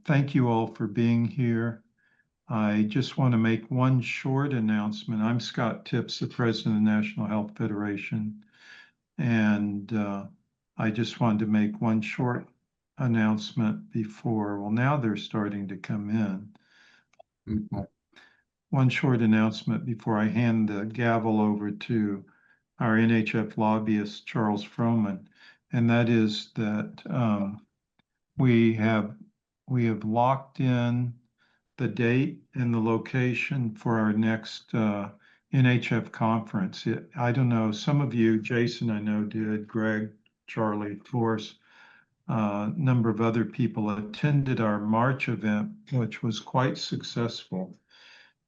Thank you all for being here. I just want to make one short announcement. I'm Scott Tipps, the president of the National Health Federation, and I just wanted to make one short announcement before, well, now they're starting to come in. One short announcement before I hand the gavel over to our NHF lobbyist, Charles Froman, and that is that we have locked in the date and the location for our next NHF conference. I don't know, some of you, Jason, I know did, Greg, Charlie, of course, a number of other people attended our March event, which was quite successful.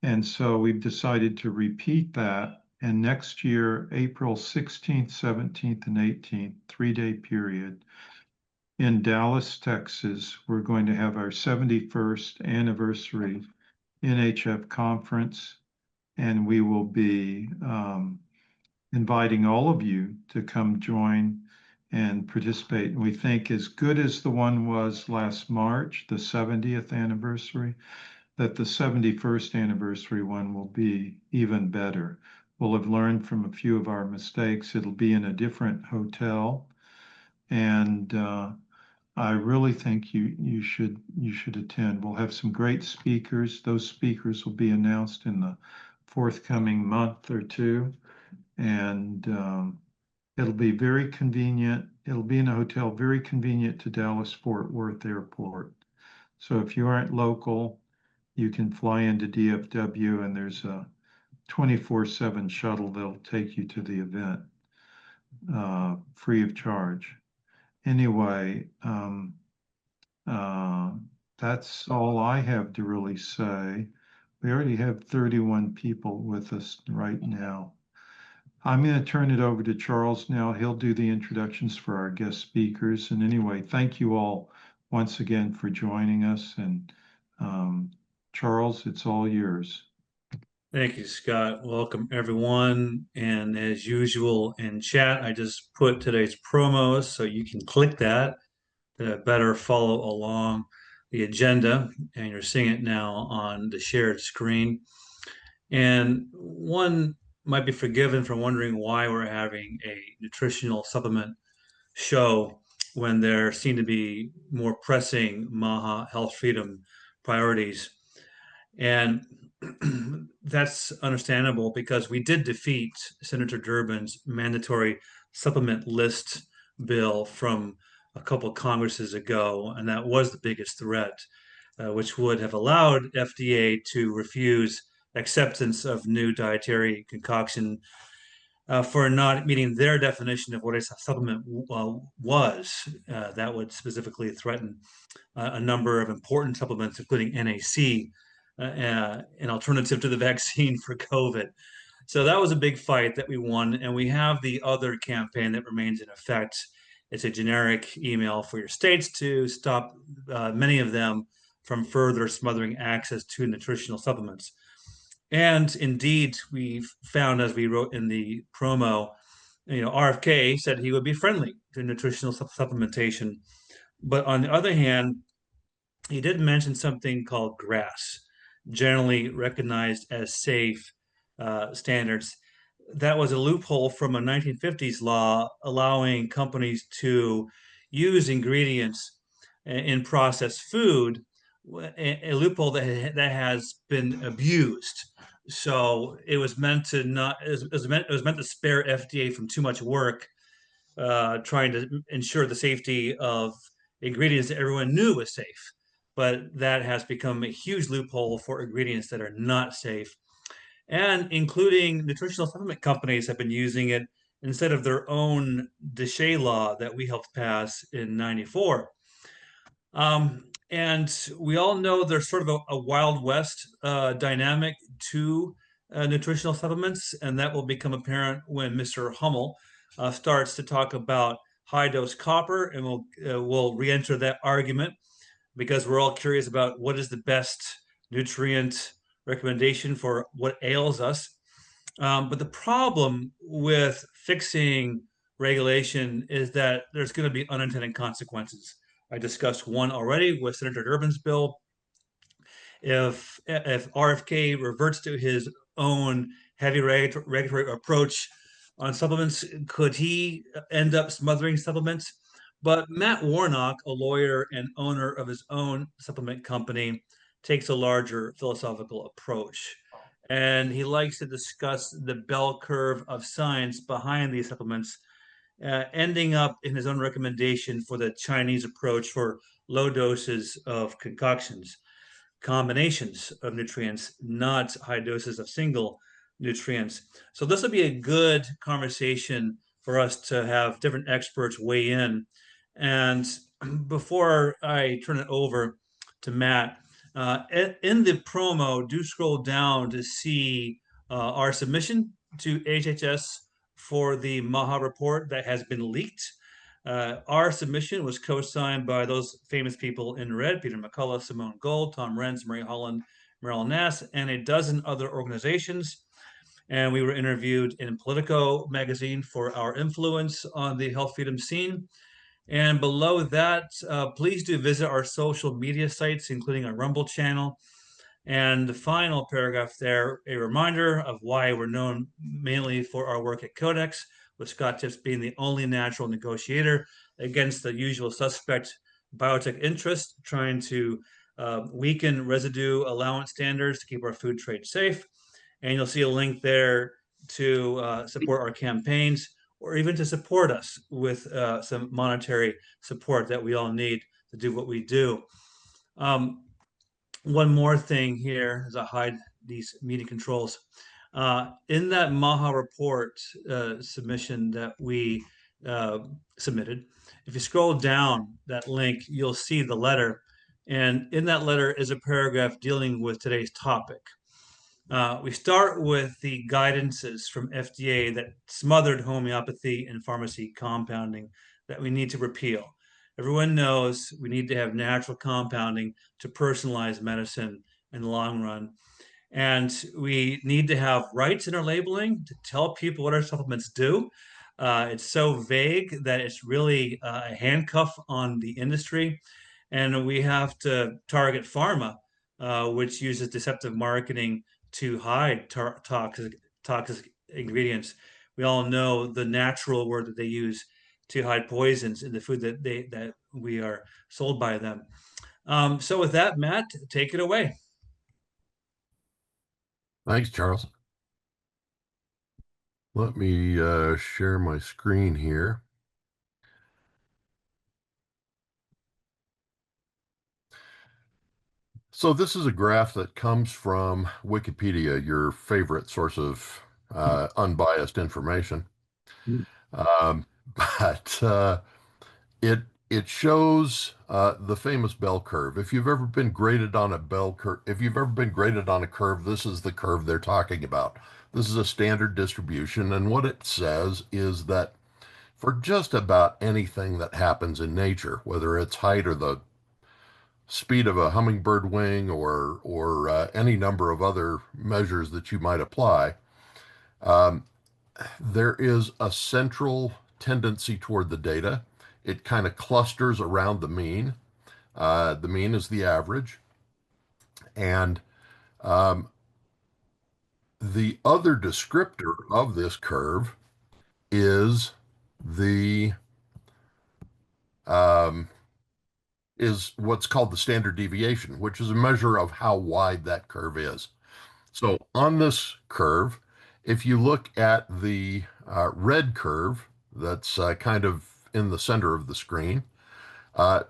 And so we've decided to repeat that. And next year, April 16th, 17th, and 18th, 3-day period, in Dallas, Texas, we're going to have our 71st anniversary NHF conference, and we will be inviting all of you to come join and participate. And we think as good as the one was last March, the 70th anniversary, that the 71st anniversary one will be even better. We'll have learned from a few of our mistakes. It'll be in a different hotel, and I really think you should attend. We'll have some great speakers. Those speakers will be announced in the forthcoming month or two, and it'll be very convenient. It'll be in a hotel very convenient to Dallas-Fort Worth Airport. So if you aren't local, you can fly into DFW, and there's a 24/7 shuttle that'll take you to the event free of charge. Anyway, that's all I have to really say. We already have 31 people with us right now. I'm going to turn it over to Charles now. He'll do the introductions for our guest speakers. And anyway, thank you all once again for joining us. And Charles, it's all yours. Thank you, Scott. Welcome, everyone. And as usual in chat, I just put today's promos so you can click that to better follow along the agenda. And you're seeing it now on the shared screen. And one might be forgiven for wondering why we're having a nutritional supplement show when there seem to be more pressing MAHA health freedom priorities. And that's understandable because we did defeat Senator Durbin's mandatory supplement list bill from a couple of Congresses ago, and that was the biggest threat, which would have allowed FDA to refuse acceptance of new dietary concoction for not meeting their definition of what a supplement was. That would specifically threaten a number of important supplements, including NAC, an alternative to the vaccine for COVID. So that was a big fight that we won. And we have the other campaign that remains in effect. It's a generic email for your states to stop many of them from further smothering access to nutritional supplements. And indeed, we've found, as we wrote in the promo, RFK said he would be friendly to nutritional supplementation. But on the other hand, he did mention something called GRAS, generally recognized as safe standards. That was a loophole from a 1950s law allowing companies to use ingredients in processed food, a loophole that has been abused. So it was meant to not. It was meant to spare FDA from too much work, trying to ensure the safety of ingredients that everyone knew was safe. But that has become a huge loophole for ingredients that are not safe. And including nutritional supplement companies have been using it instead of their own DSHEA law that we helped pass in '94. And we all know there's sort of a Wild West dynamic to nutritional supplements, and that will become apparent when Mr. Hommel starts to talk about high-dose copper, and we'll re-enter that argument because we're all curious about what is the best nutrient recommendation for what ails us. But the problem with fixing regulation is that there's going to be unintended consequences. I discussed one already with Senator Durbin's bill. If RFK reverts to his own heavy regulatory approach on supplements, could he end up smothering supplements? But Matt Warnock, a lawyer and owner of his own supplement company, takes a larger philosophical approach. And he likes to discuss the bell curve of science behind these supplements, ending up in his own recommendation for the Chinese approach for low doses of concoctions, combinations of nutrients, not high doses of single nutrients. So this will be a good conversation for us to have different experts weigh in. And before I turn it over to Matt, in the promo, do scroll down to see our submission to HHS for the MAHA report that has been leaked. Our submission was co-signed by those famous people in red: Peter McCullough, Simone Gold, Tom Renz, Mary Holland, Meryl Nass, and a dozen other organizations. And we were interviewed in Politico magazine for our influence on the health freedom scene. And below that, please do visit our social media sites, including our Rumble channel. And the final paragraph there, a reminder of why we're known mainly for our work at Codex, with Scott Tips being the only natural negotiator against the usual suspect biotech interest, trying to weaken residue allowance standards to keep our food trade safe. And you'll see a link there to support our campaigns, or even to support us with some monetary support that we all need to do what we do. One more thing here as I hide these meeting controls. In that MAHA report submission that we submitted, if you scroll down that link, you'll see the letter. And in that letter is a paragraph dealing with today's topic. We start with the guidances from FDA that smothered homeopathy and pharmacy compounding that we need to repeal. Everyone knows we need to have natural compounding to personalize medicine in the long run. And we need to have rights in our labeling to tell people what our supplements do. It's so vague that it's really a handcuff on the industry. And we have to target pharma, which uses deceptive marketing to hide toxic ingredients. We all know the natural word that they use to hide poisons in the food that we are sold by them. So with that, Matt, take it away. Thanks, Charles. Let me share my screen here. So this is a graph that comes from Wikipedia, your favorite source of unbiased information. But it shows the famous bell curve. If you've ever been graded on a bell curve, if you've ever been graded on a curve, this is the curve they're talking about. This is a standard distribution, and what it says is that for just about anything that happens in nature, whether it's height or the speed of a hummingbird wing or any number of other measures that you might apply, there is a central tendency toward the data. It kind of clusters around the mean. The mean is the average. And the other descriptor of this curve is is what's called the standard deviation, which is a measure of how wide that curve is. So on this curve, if you look at the red curve that's kind of in the center of the screen,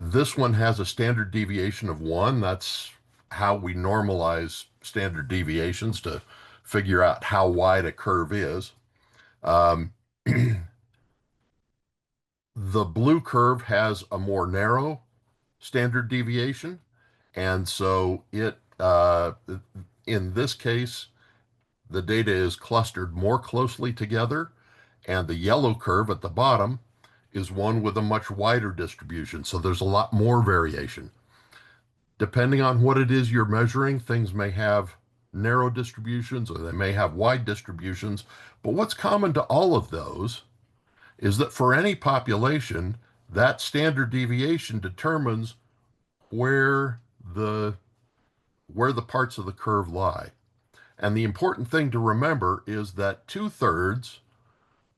this one has a standard deviation of 1. That's how we normalize standard deviations to figure out how wide a curve is. The blue curve has a more narrow standard deviation, and so it in this case the data is clustered more closely together, and the yellow curve at the bottom is one with a much wider distribution, so there's a lot more variation. Depending on what it is you're measuring, things may have narrow distributions or they may have wide distributions, but what's common to all of those is that for any population, That standard deviation determines where the parts of the curve lie. And the important thing to remember is that 2/3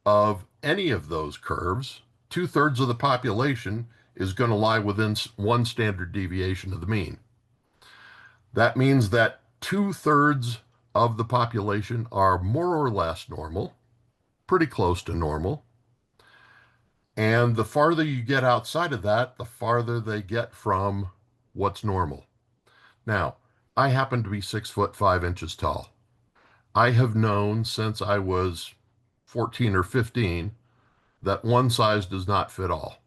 of any of those curves, 2/3 of the population is going to lie within one standard deviation of the mean. That means that 2/3 of the population are more or less normal, pretty close to normal. And the farther you get outside of that, the farther they get from what's normal. Now, I happen to be 6'5" tall. I have known since I was 14 or 15 that one size does not fit all.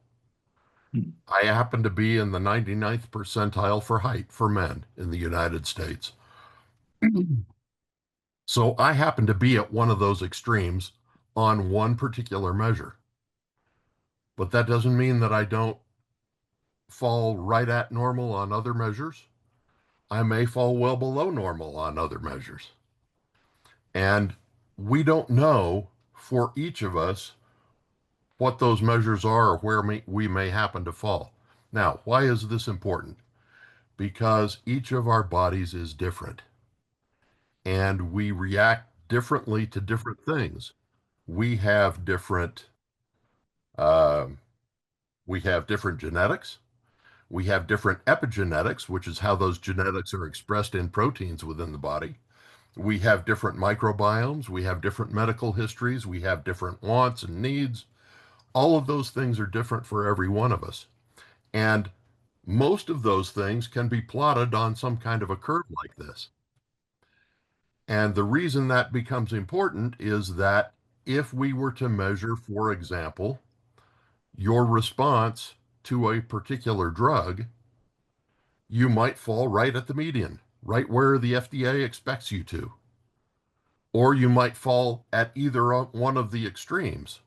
I happen to be in the 99th percentile for height for men in the United States. So I happen to be at one of those extremes on one particular measure. But that doesn't mean that I don't fall right at normal on other measures. I may fall well below normal on other measures. And we don't know for each of us what those measures are or where we may happen to fall. Now, why is this important? Because each of our bodies is different and we react differently to different things. We have different uh, genetics. We have different epigenetics, which is how those genetics are expressed in proteins within the body. We have different microbiomes. We have different medical histories. We have different wants and needs. All of those things are different for every one of us. And most of those things can be plotted on some kind of a curve like this. And the reason that becomes important is that if we were to measure, for example, your response to a particular drug, you might fall right at the median, right where the FDA expects you to. Or you might fall at either one of the extremes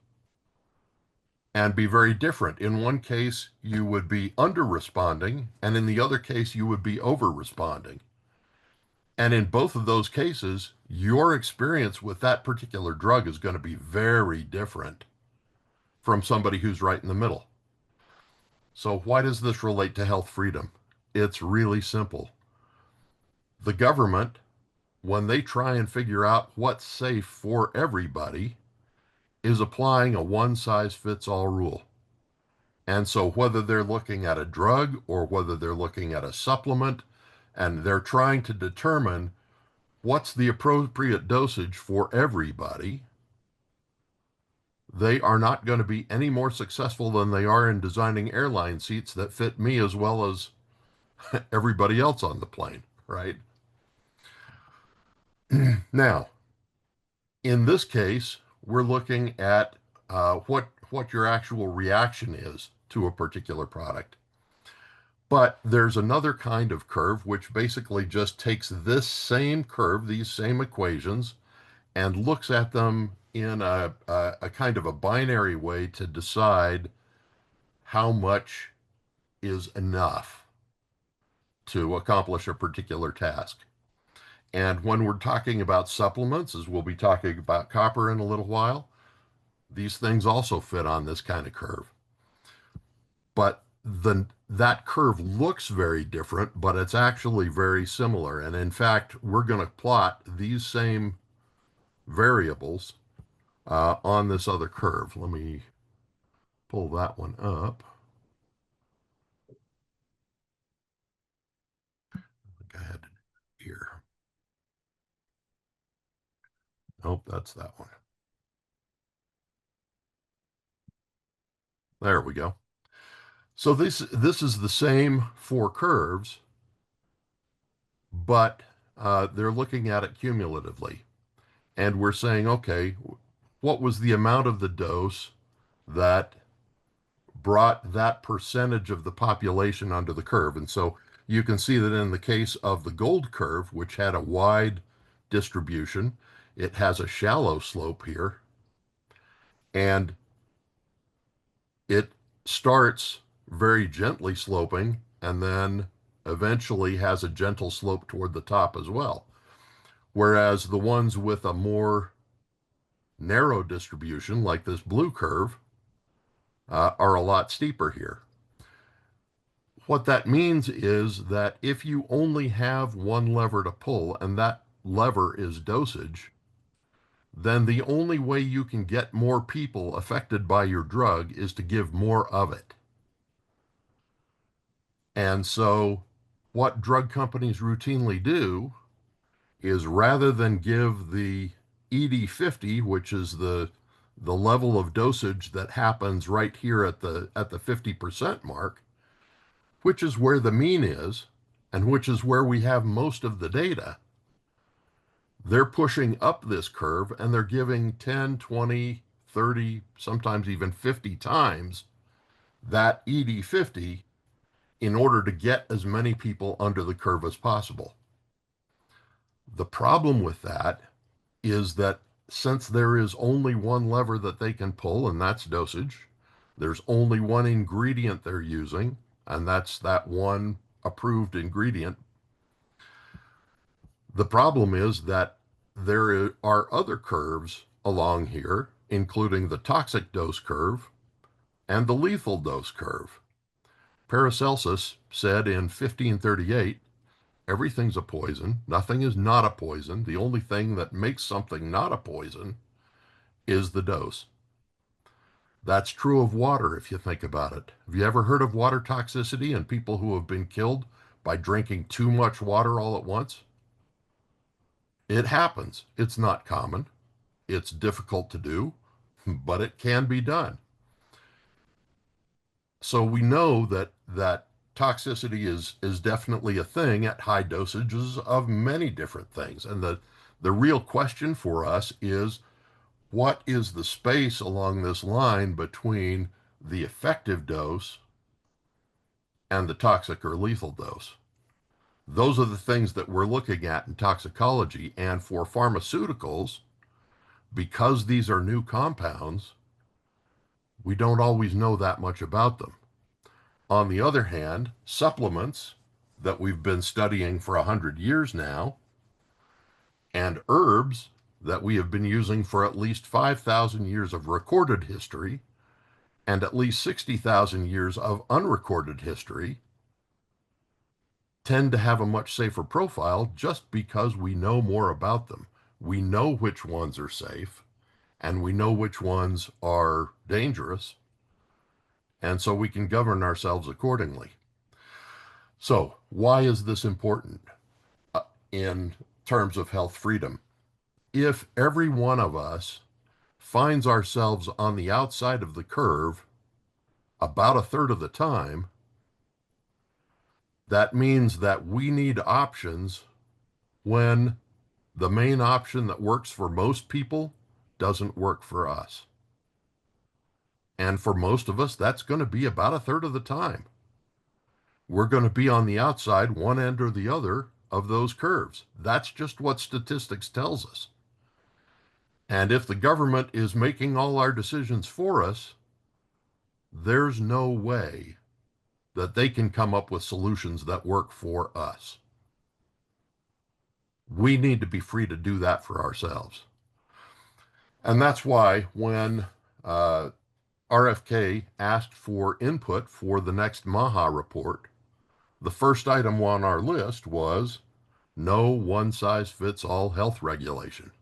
and be very different. In one case, you would be under responding, and in the other case, you would be over responding. And in both of those cases, your experience with that particular drug is going to be very different from somebody who's right in the middle. So why does this relate to health freedom? It's really simple. The government, when they try and figure out what's safe for everybody, is applying a one-size-fits-all rule. And so whether they're looking at a drug or whether they're looking at a supplement, and they're trying to determine what's the appropriate dosage for everybody, they are not going to be any more successful than they are in designing airline seats that fit me as well as everybody else on the plane, right? Now, in this case, we're looking at what your actual reaction is to a particular product. But there's another kind of curve which basically just takes this same curve, these same equations, and looks at them in a kind of a binary way to decide how much is enough to accomplish a particular task. And when we're talking about supplements, as we'll be talking about copper in a little while, these things also fit on this kind of curve. But that curve looks very different, but it's actually very similar. And in fact, we're going to plot these same variables on this other curve. Let me pull that one up. I think I had it here. Nope, that's that one. There we go. So this is the same four curves, but they're looking at it cumulatively. And we're saying, okay, what was the amount of the dose that brought that percentage of the population under the curve? And so you can see that in the case of the gold curve, which had a wide distribution, it has a shallow slope here. And it starts very gently sloping and then eventually has a gentle slope toward the top as well. Whereas the ones with a more narrow distribution, like this blue curve, are a lot steeper here. What that means is that if you only have one lever to pull, and that lever is dosage, then the only way you can get more people affected by your drug is to give more of it. And so what drug companies routinely do is, rather than give the ED50, which is the level of dosage that happens right here at the 50% mark, which is where the mean is, and which is where we have most of the data, they're pushing up this curve and they're giving 10, 20, 30, sometimes even 50 times that ED50 in order to get as many people under the curve as possible. The problem with that is that since there is only one lever that they can pull, and that's dosage, there's only one ingredient they're using, and that's that one approved ingredient. The problem is that there are other curves along here, including the toxic dose curve and the lethal dose curve. Paracelsus said in 1538, everything's a poison. Nothing is not a poison. The only thing that makes something not a poison is the dose. That's true of water if you think about it. Have you ever heard of water toxicity and people who have been killed by drinking too much water all at once? It happens. It's not common. It's difficult to do, but it can be done. So we know that toxicity is definitely a thing at high dosages of many different things. And the real question for us is, what is the space along this line between the effective dose and the toxic or lethal dose? Those are the things that we're looking at in toxicology. And for pharmaceuticals, because these are new compounds, we don't always know that much about them. On the other hand, supplements that we've been studying for 100 years now, and herbs that we have been using for at least 5,000 years of recorded history, and at least 60,000 years of unrecorded history, tend to have a much safer profile just because we know more about them. We know which ones are safe, and we know which ones are dangerous, and so we can govern ourselves accordingly. So, why is this important in terms of health freedom? If every one of us finds ourselves on the outside of the curve about a third of the time, that means that we need options when the main option that works for most people doesn't work for us. And for most of us, that's going to be about a third of the time. We're going to be on the outside, one end or the other of those curves. That's just what statistics tells us. And if the government is making all our decisions for us, there's no way that they can come up with solutions that work for us. We need to be free to do that for ourselves. And that's why when RFK asked for input for the next MAHA report, the first item on our list was no one-size-fits-all health regulation.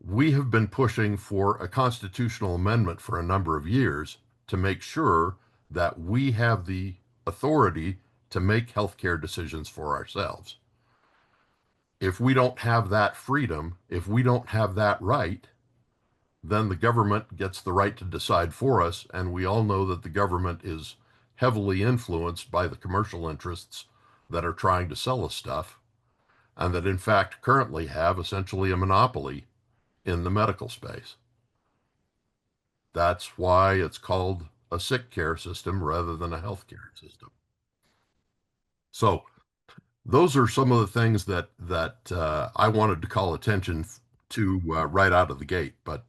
We have been pushing for a constitutional amendment for a number of years to make sure that we have the authority to make healthcare decisions for ourselves. If we don't have that freedom, if we don't have that right, then the government gets the right to decide for us, and we all know that the government is heavily influenced by the commercial interests that are trying to sell us stuff, and that in fact currently have essentially a monopoly in the medical space. That's why it's called a sick care system rather than a healthcare system. So those are some of the things that I wanted to call attention to right out of the gate. But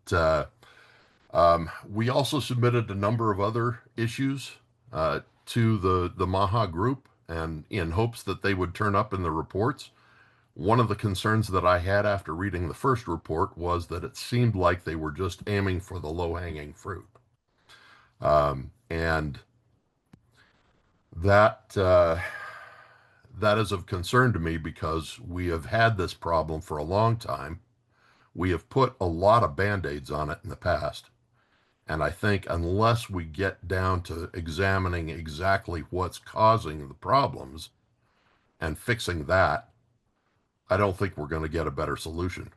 we also submitted a number of other issues to the MAHA group, and in hopes that they would turn up in the reports. One of the concerns that I had after reading the first report was that it seemed like they were just aiming for the low-hanging fruit. And that that is of concern to me because we have had this problem for a long time. We have put a lot of band-aids on it in the past. And I think unless we get down to examining exactly what's causing the problems and fixing that, I don't think we're going to get a better solution.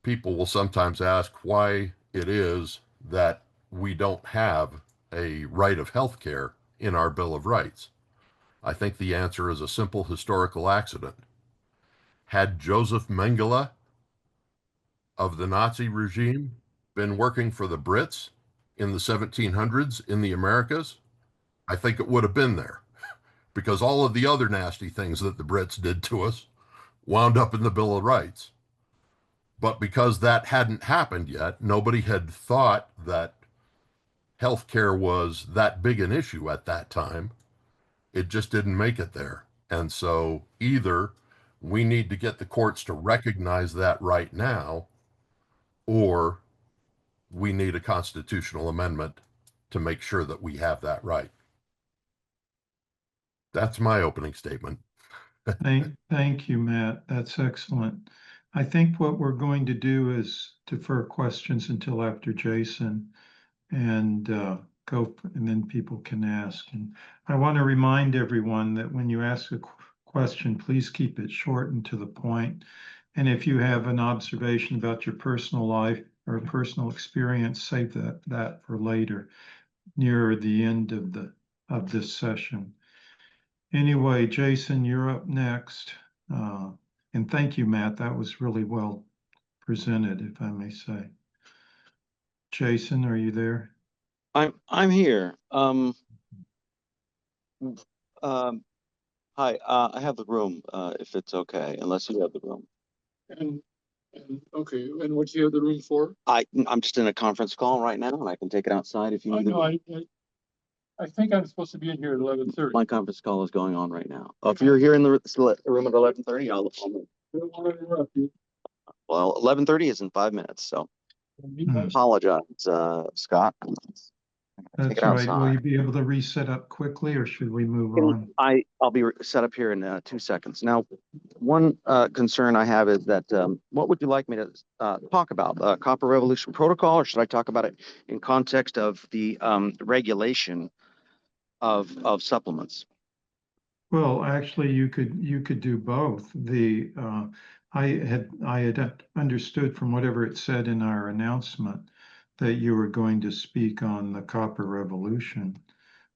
People will sometimes ask why it is that we don't have a right of health care in our Bill of Rights. I think the answer is a simple historical accident. Had Joseph Mengele of the Nazi regime been working for the Brits in the 1700s in the Americas, I think it would have been there because all of the other nasty things that the Brits did to us wound up in the Bill of Rights. But because that hadn't happened yet, nobody had thought that healthcare was that big an issue at that time. It just didn't make it there. And so either we need to get the courts to recognize that right now, or we need a constitutional amendment to make sure that we have that right. That's my opening statement. Thank you, Matt. That's excellent. I think what we're going to do is defer questions until after Jason and and then people can ask. And I want to remind everyone that when you ask a question, please keep it short and to the point. And if you have an observation about your personal life or personal experience, save that for later, near the end of this session. Anyway, Jason, you're up next. And thank you, Matt. That was really well presented, if I may say. Jason, are you there? I'm here. Um, Hi. I have the room. If it's okay, unless you have the room. And, okay, and what do you have the room for? I'm just in a conference call right now, and I can take it outside if you I need know, it. I think I'm supposed to be in here at 11:30. My conference call is going on right now. If you're here in the room at 11:30, I'll move. I don't want to interrupt you. Well, 11:30 is in 5 minutes, so apologize, Scott. Take That's it right. Will outside. you be able to reset up quickly or should we move on? I'll be set up here in 2 seconds. Now, one concern I have is that what would you like me to talk about? Copper Revolution Protocol, or should I talk about it in context of the regulation of supplements? Well, actually, you could do both. I had understood from whatever it said in our announcement that you were going to speak on the copper revolution,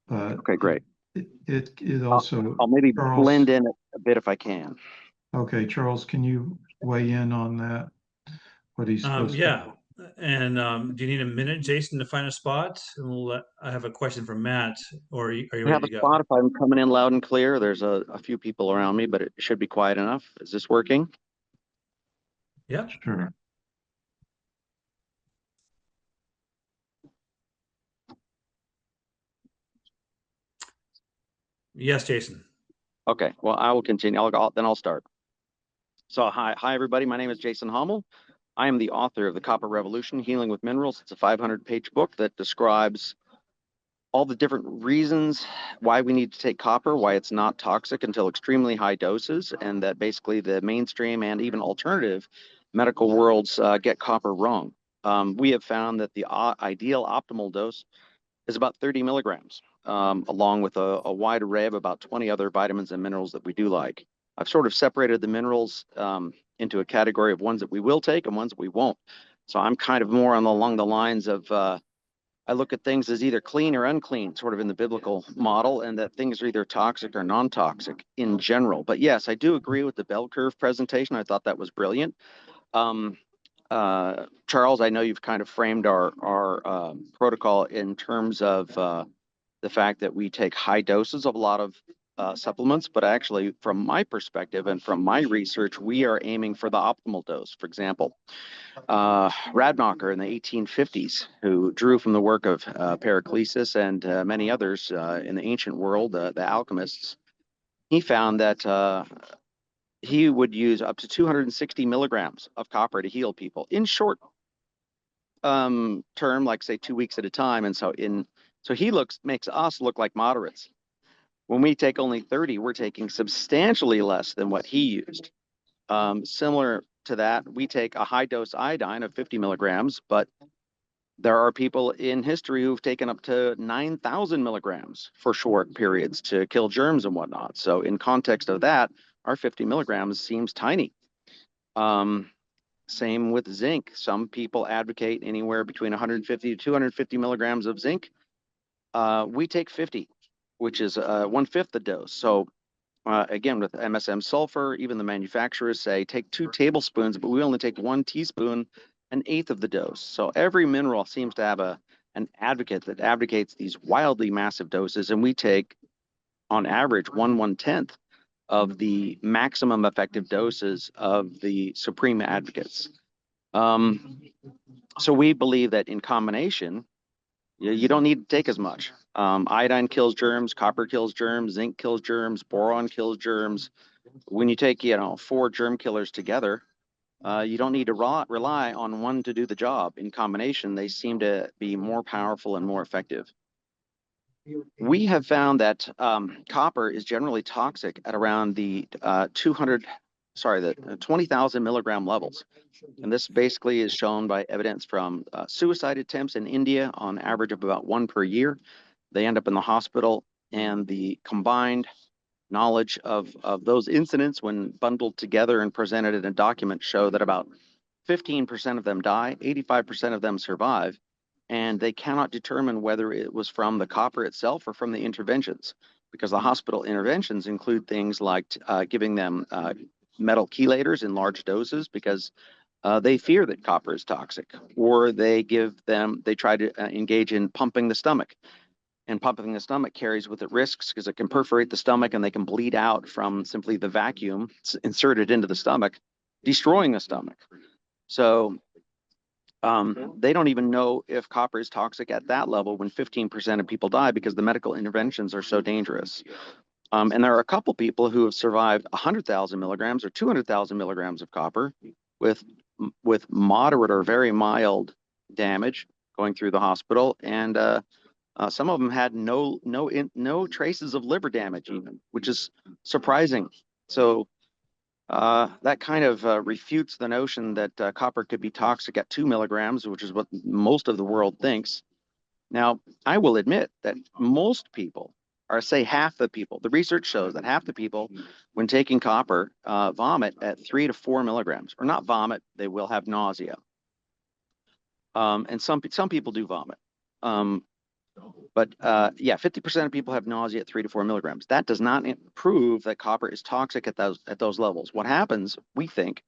but Okay, great. it also I'll maybe Charles. blend in a bit if I can. Okay, Charles, can you weigh in on that? What he's supposed to? Yeah. And do you need a minute, Jason, to find a spot? I have a question for Matt, or are you I ready have a to go? spot if I'm coming in loud and clear. There's a few people around me, but it should be quiet enough. Is this working? Yep. Sure. Yes, Jason. Okay, well, I will continue. Then I'll start. So hi everybody. My name is Jason Hommel. I am the author of The Copper Revolution, Healing with Minerals. It's a 500-page book that describes all the different reasons why we need to take copper, why it's not toxic until extremely high doses, and that basically the mainstream and even alternative medical worlds get copper wrong. We have found that the ideal optimal dose is about 30 milligrams, along with a wide array of about 20 other vitamins and minerals that we do like. I've sort of separated the minerals into a category of ones that we will take and ones that we won't. So I'm kind of more along the lines of I look at things as either clean or unclean, sort of in the biblical model, and that things are either toxic or non-toxic in general. But yes, I do agree with the bell curve presentation. I thought that was brilliant. Charles, I know you've kind of framed our protocol in terms of the fact that we take high doses of a lot of supplements, but actually, from my perspective and from my research, we are aiming for the optimal dose. For example, Radmacher in the 1850s, who drew from the work of Paracelsus and many others in the ancient world, the alchemists, he found that he would use up to 260 milligrams of copper to heal people in short term, like say 2 weeks at a time. And so he makes us look like moderates. When we take only 30, we're taking substantially less than what he used. Similar to that, we take a high dose iodine of 50 milligrams, but there are people in history who've taken up to 9,000 milligrams for short periods to kill germs and whatnot. So in context of that, our 50 milligrams seems tiny. Same with zinc. Some people advocate anywhere between 150 to 250 milligrams of zinc. We take 50, which is 1/5 the dose. So again, with MSM sulfur, even the manufacturers say take 2 tablespoons, but we only take 1 teaspoon, 1/8 of the dose. So every mineral seems to have an advocate that advocates these wildly massive doses, and we take, on average, 1/110th of the maximum effective doses of the supreme advocates. So we believe that in combination, you don't need to take as much. Iodine kills germs, copper kills germs, zinc kills germs, boron kills germs. When you take, 4 germ killers together, you don't need to rely on one to do the job. In combination, they seem to be more powerful and more effective. We have found that copper is generally toxic at around the 20,000 milligram levels. And this basically is shown by evidence from suicide attempts in India, on average of about 1 per year. They end up in the hospital, and the combined knowledge of those incidents, when bundled together and presented in a document, show that about 15% of them die, 85% of them survive, and they cannot determine whether it was from the copper itself or from the interventions, because the hospital interventions include things like giving them metal chelators in large doses because they fear that copper is toxic, or they try to engage in pumping the stomach. And pumping the stomach carries with it risks because it can perforate the stomach, and they can bleed out from simply the vacuum inserted into the stomach, destroying the stomach. So they don't even know if copper is toxic at that level when 15% of people die, because the medical interventions are so dangerous. And there are a couple people who have survived 100,000 milligrams or 200,000 milligrams of copper with moderate or very mild damage going through the hospital, and some of them had no traces of liver damage even, which is surprising. So that kind of refutes the notion that copper could be toxic at 2 milligrams, which is what most of the world thinks. Now, I will admit that most people, or say half the people, the research shows that half the people, when taking copper, vomit at 3 to 4 milligrams, or not vomit, they will have nausea. And some people do vomit. But 50% of people have nausea at 3 to 4 milligrams. That does not prove that copper is toxic at those levels. What happens, we think,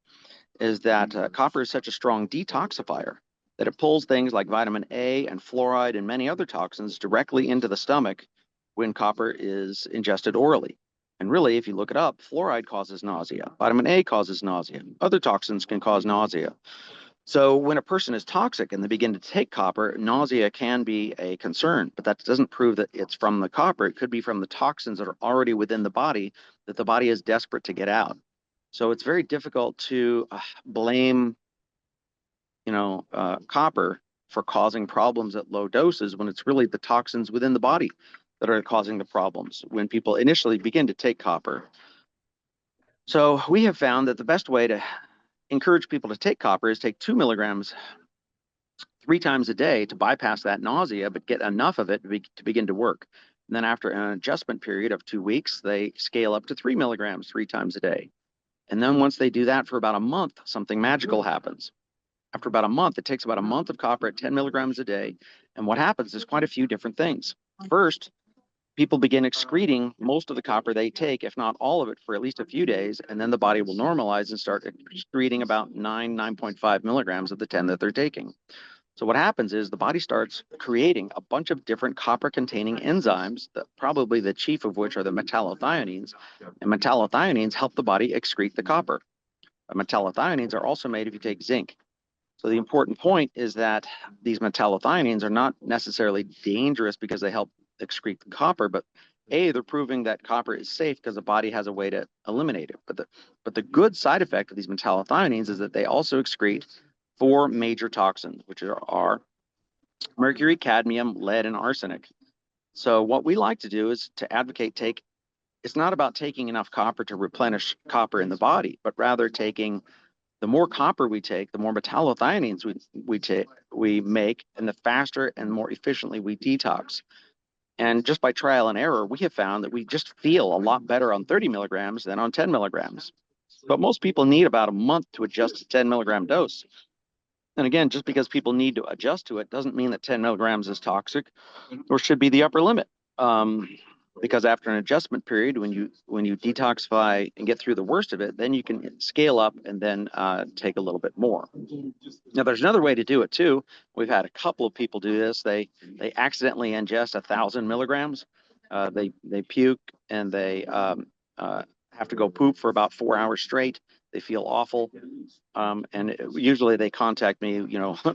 is that copper is such a strong detoxifier that it pulls things like vitamin A and fluoride and many other toxins directly into the stomach when copper is ingested orally. And really, if you look it up, fluoride causes nausea, vitamin A causes nausea, other toxins can cause nausea. So when a person is toxic and they begin to take copper, nausea can be a concern, but that doesn't prove that it's from the copper. It could be from the toxins that are already within the body that the body is desperate to get out. So it's very difficult to blame, copper for causing problems at low doses when it's really the toxins within the body that are causing the problems when people initially begin to take copper. So we have found that the best way to encourage people to take copper is take 2 milligrams 3 times a day to bypass that nausea, but get enough of it to begin to work. And then after an adjustment period of 2 weeks, they scale up to 3 milligrams 3 times a day. And then once they do that for about a month, something magical happens. After about a month, it takes about a month of copper at 10 milligrams a day. And what happens is quite a few different things. First, people begin excreting most of the copper they take, if not all of it, for at least a few days, and then the body will normalize and start excreting about 9.5 milligrams of the 10 that they're taking. So what happens is the body starts creating a bunch of different copper-containing enzymes, probably the chief of which are the metallothioneins, and metallothioneins help the body excrete the copper. Metallothioneins are also made if you take zinc. So the important point is that these metallothioneins are not necessarily dangerous because they help excrete the copper, but they're proving that copper is safe because the body has a way to eliminate it. But the good side effect of these metallothioneins is that they also excrete four major toxins, which are mercury, cadmium, lead, and arsenic. So what we like to do is to advocate it's not about taking enough copper to replenish copper in the body, but rather taking the more copper we take, the more metallothioneins we make, and the faster and more efficiently we detox. And just by trial and error, we have found that we just feel a lot better on 30 milligrams than on 10 milligrams. But most people need about a month to adjust to 10 milligram dose. And again, just because people need to adjust to it doesn't mean that 10 milligrams is toxic or should be the upper limit. Because after an adjustment period, when you detoxify and get through the worst of it, then you can scale up and then take a little bit more. Now, there's another way to do it too. We've had a couple of people do this. They accidentally ingest 1,000 milligrams. They puke and they have to go poop for about 4 hours straight. They feel awful. And usually they contact me,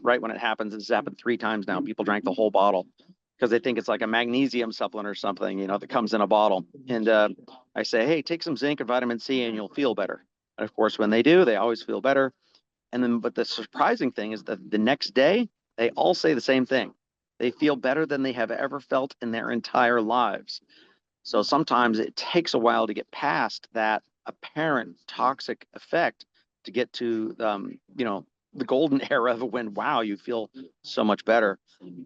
right when it happens. It's happened 3 times now. People drank the whole bottle because they think it's like a magnesium supplement or something, that comes in a bottle. And I say, hey, take some zinc and vitamin C and you'll feel better. And of course, when they do, they always feel better. And then, but the surprising thing is that the next day, they all say the same thing. They feel better than they have ever felt in their entire lives. So sometimes it takes a while to get past that apparent toxic effect to get to, the golden era of when, wow, you feel so much better.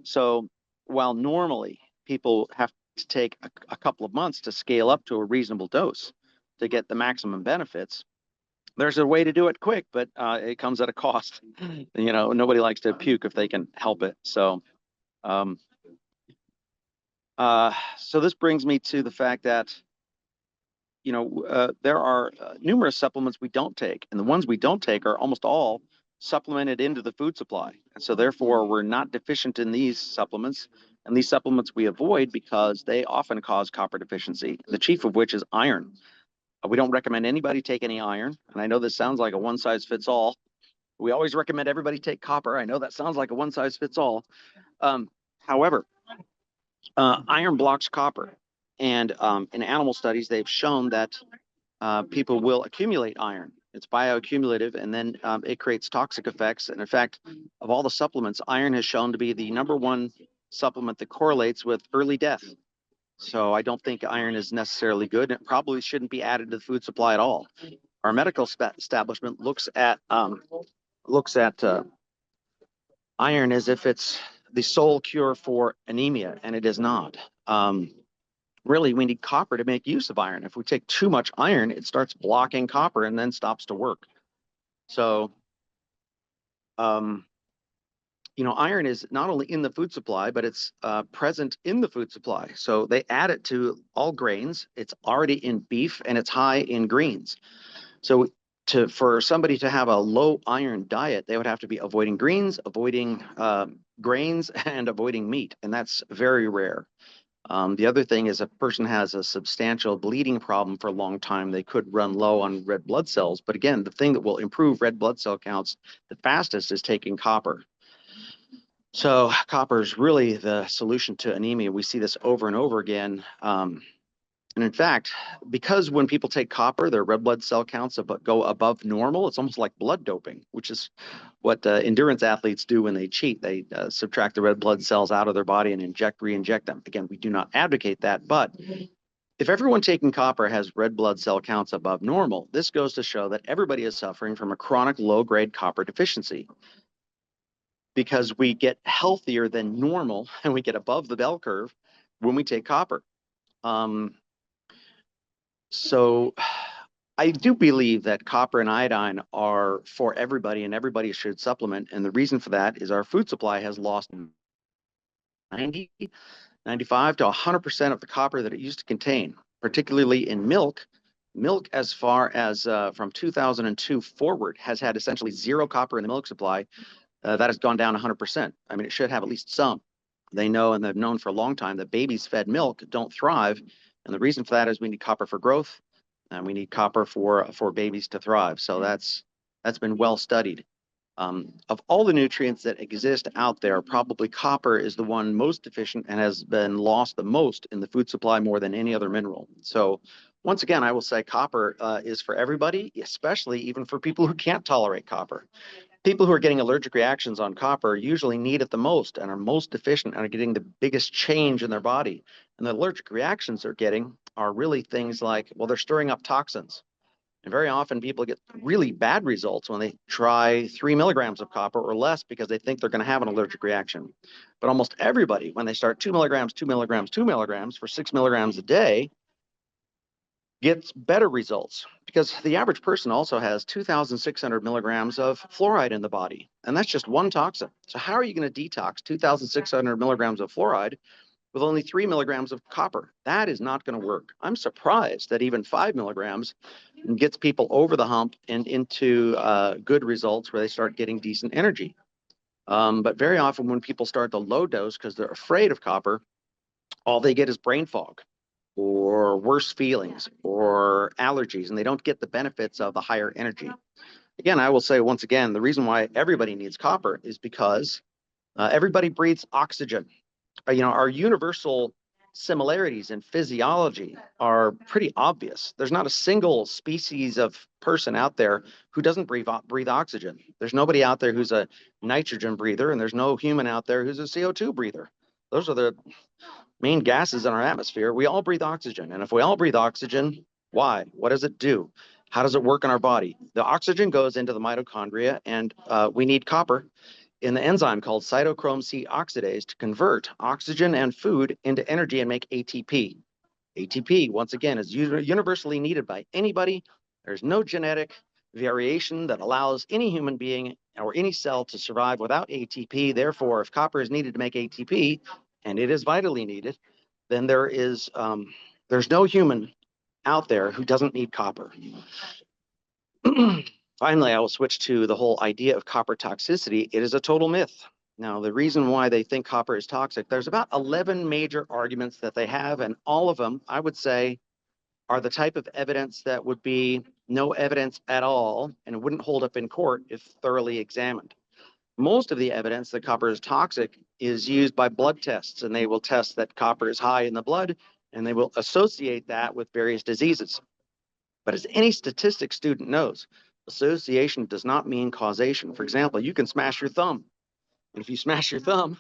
So while normally people have to take a couple of months to scale up to a reasonable dose to get the maximum benefits, there's a way to do it quick, but it comes at a cost. Nobody likes to puke if they can help it. So, so this brings me to the fact that, there are numerous supplements we don't take, and the ones we don't take are almost all supplemented into the food supply. And so therefore, we're not deficient in these supplements, and these supplements we avoid because they often cause copper deficiency, the chief of which is iron. We don't recommend anybody take any iron, and I know this sounds like a one-size-fits-all. We always recommend everybody take copper. I know that sounds like a one-size-fits-all. However, iron blocks copper. And in animal studies, they've shown that people will accumulate iron. It's bioaccumulative, and then it creates toxic effects. And in fact, of all the supplements, iron has shown to be the #1 supplement that correlates with early death. So I don't think iron is necessarily good. It probably shouldn't be added to the food supply at all. Our medical establishment looks at iron as if it's the sole cure for anemia, and it is not. Really, we need copper to make use of iron. If we take too much iron, it starts blocking copper and then stops to work. So, iron is not only in the food supply, but it's present in the food supply. So they add it to all grains. It's already in beef, and it's high in greens. So for somebody to have a low iron diet, they would have to be avoiding greens, avoiding grains, and avoiding meat. And that's very rare. The other thing is if a person has a substantial bleeding problem for a long time, they could run low on red blood cells. But again, the thing that will improve red blood cell counts the fastest is taking copper. So copper is really the solution to anemia. We see this over and over again. And in fact, because when people take copper, their red blood cell counts go above normal, it's almost like blood doping, which is what endurance athletes do when they cheat. They subtract the red blood cells out of their body and re-inject them. Again, we do not advocate that, but if everyone taking copper has red blood cell counts above normal, this goes to show that everybody is suffering from a chronic low-grade copper deficiency because we get healthier than normal and we get above the bell curve when we take copper. So I do believe that copper and iodine are for everybody and everybody should supplement. And the reason for that is our food supply has lost 95 to 100% of the copper that it used to contain, particularly in milk. Milk, as far as from 2002 forward, has had essentially zero copper in the milk supply. That has gone down 100%. I mean, it should have at least some. They know, and they've known for a long time, that babies fed milk don't thrive. And the reason for that is we need copper for growth, and we need copper for babies to thrive. So that's been well studied. Of all the nutrients that exist out there, probably copper is the one most deficient and has been lost the most in the food supply more than any other mineral. So once again, I will say copper is for everybody, especially even for people who can't tolerate copper. People who are getting allergic reactions on copper usually need it the most and are most deficient and are getting the biggest change in their body. And the allergic reactions they're getting are really things like, well, they're stirring up toxins. And very often people get really bad results when they try 3 milligrams of copper or less because they think they're going to have an allergic reaction. But almost everybody, when they start 2 milligrams, 2 milligrams, 2 milligrams for 6 milligrams a day, gets better results, because the average person also has 2,600 milligrams of fluoride in the body, and that's just one toxin. So how are you going to detox 2,600 milligrams of fluoride with only 3 milligrams of copper? That is not going to work. I'm surprised that even 5 milligrams gets people over the hump and into good results where they start getting decent energy. But very often when people start the low dose because they're afraid of copper, all they get is brain fog or worse feelings or allergies, and they don't get the benefits of the higher energy. Again, I will say once again, the reason why everybody needs copper is because everybody breathes oxygen. Our universal similarities in physiology are pretty obvious. There's not a single species of person out there who doesn't breathe oxygen. There's nobody out there who's a nitrogen breather, and there's no human out there who's a CO2 breather. Those are the main gases in our atmosphere. We all breathe oxygen. And if we all breathe oxygen, why? What does it do? How does it work in our body? The oxygen goes into the mitochondria, and we need copper in the enzyme called cytochrome C oxidase to convert oxygen and food into energy and make ATP. ATP, once again, is universally needed by anybody. There's no genetic variation that allows any human being or any cell to survive without ATP. Therefore, if copper is needed to make ATP, and it is vitally needed, then there's no human out there who doesn't need copper. Finally, I will switch to the whole idea of copper toxicity. It is a total myth. Now, the reason why they think copper is toxic, there's about 11 major arguments that they have, and all of them, I would say, are the type of evidence that would be no evidence at all, and it wouldn't hold up in court if thoroughly examined. Most of the evidence that copper is toxic is used by blood tests, and they will test that copper is high in the blood, and they will associate that with various diseases. But as any statistics student knows, association does not mean causation. For example, you can smash your thumb. And if you smash your thumb,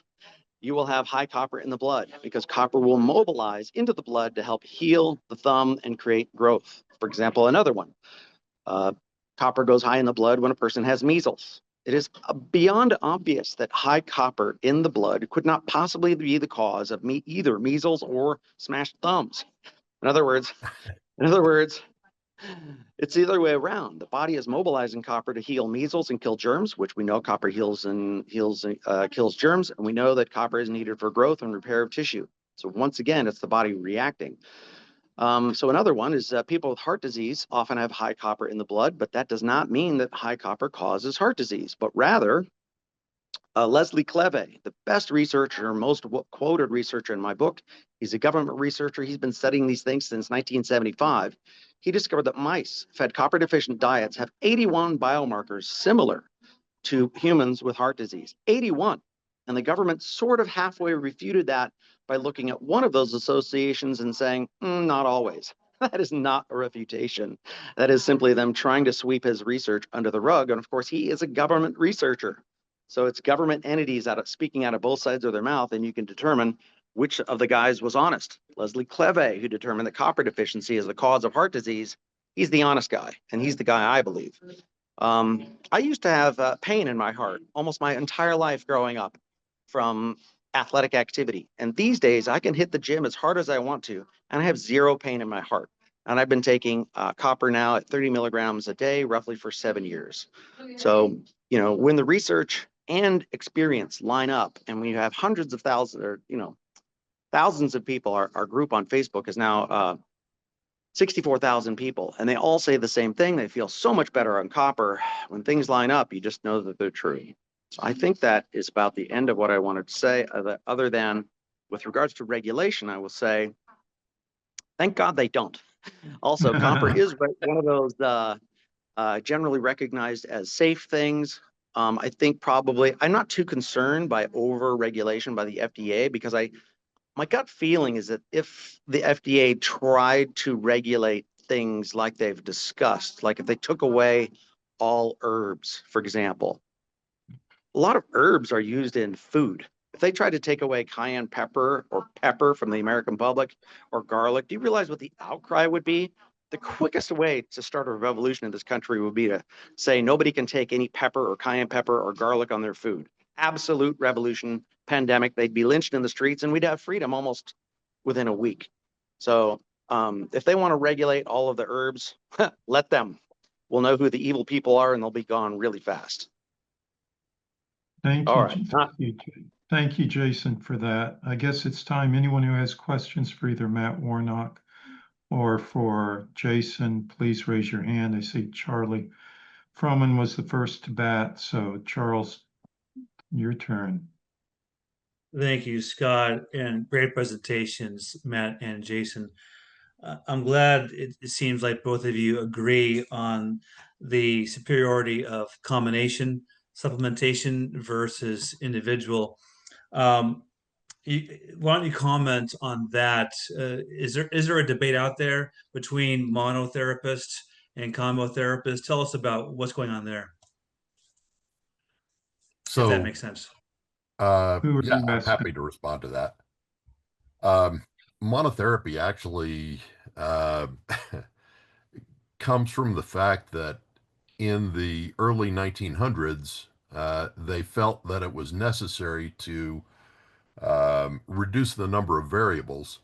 you will have high copper in the blood because copper will mobilize into the blood to help heal the thumb and create growth. For example, another one, copper goes high in the blood when a person has measles. It is beyond obvious that high copper in the blood could not possibly be the cause of either measles or smashed thumbs. In other words, it's the other way around. The body is mobilizing copper to heal measles and kill germs, which we know copper kills germs, and we know that copper is needed for growth and repair of tissue. So once again, it's the body reacting. So another one is people with heart disease often have high copper in the blood, but that does not mean that high copper causes heart disease, but rather Leslie Cleve, the best researcher, most quoted researcher in my book. He's a government researcher. He's been studying these things since 1975. He discovered that mice fed copper deficient diets have 81 biomarkers similar to humans with heart disease, 81. And the government sort of halfway refuted that by looking at one of those associations and saying, not always. That is not a refutation. That is simply them trying to sweep his research under the rug. And of course, he is a government researcher. So it's government entities speaking out of both sides of their mouth, and you can determine which of the guys was honest. Leslie Cleve, who determined that copper deficiency is the cause of heart disease, he's the honest guy, and he's the guy I believe. I used to have pain in my heart almost my entire life growing up from athletic activity. And these days I can hit the gym as hard as I want to, and I have zero pain in my heart. And I've been taking copper now at 30 milligrams a day, roughly for 7 years. So, when the research and experience line up, and we have hundreds of thousands, or, thousands of people, our group on Facebook is now 64,000 people, and they all say the same thing. They feel so much better on copper. When things line up, you just know that they're true. So I think that is about the end of what I wanted to say, other than with regards to regulation, I will say, thank God they don't. Also, copper is one of those generally recognized as safe things. I think probably, I'm not too concerned by over-regulation by the FDA, because my gut feeling is that if the FDA tried to regulate things like they've discussed, like if they took away all herbs, for example, a lot of herbs are used in food. If they tried to take away cayenne pepper or pepper from the American public or garlic, do you realize what the outcry would be? The quickest way to start a revolution in this country would be to say nobody can take any pepper or cayenne pepper or garlic on their food. Absolute revolution, pandemic. They'd be lynched in the streets and we'd have freedom almost within a week. So if they want to regulate all of the herbs, let them. We'll know who the evil people are and they'll be gone really fast. Thank All you. right. Thank you, Jason, for that. I guess it's time. Anyone who has questions for either Matt Warnock or for Jason, please raise your hand. I see Charlie Froman was the first to bat. So Charles, your turn. Thank you, Scott, and great presentations, Matt and Jason. I'm glad it seems like both of you agree on the superiority of combination supplementation versus individual. Why don't you comment on that? Is there a debate out there between monotherapists and combo therapists? Tell us about what's going on there, if that So, makes sense. Who are yeah, you I'm asking? happy to respond to that. Monotherapy actually comes from the fact that in the early 1900s, they felt that it was necessary to reduce the number of variables.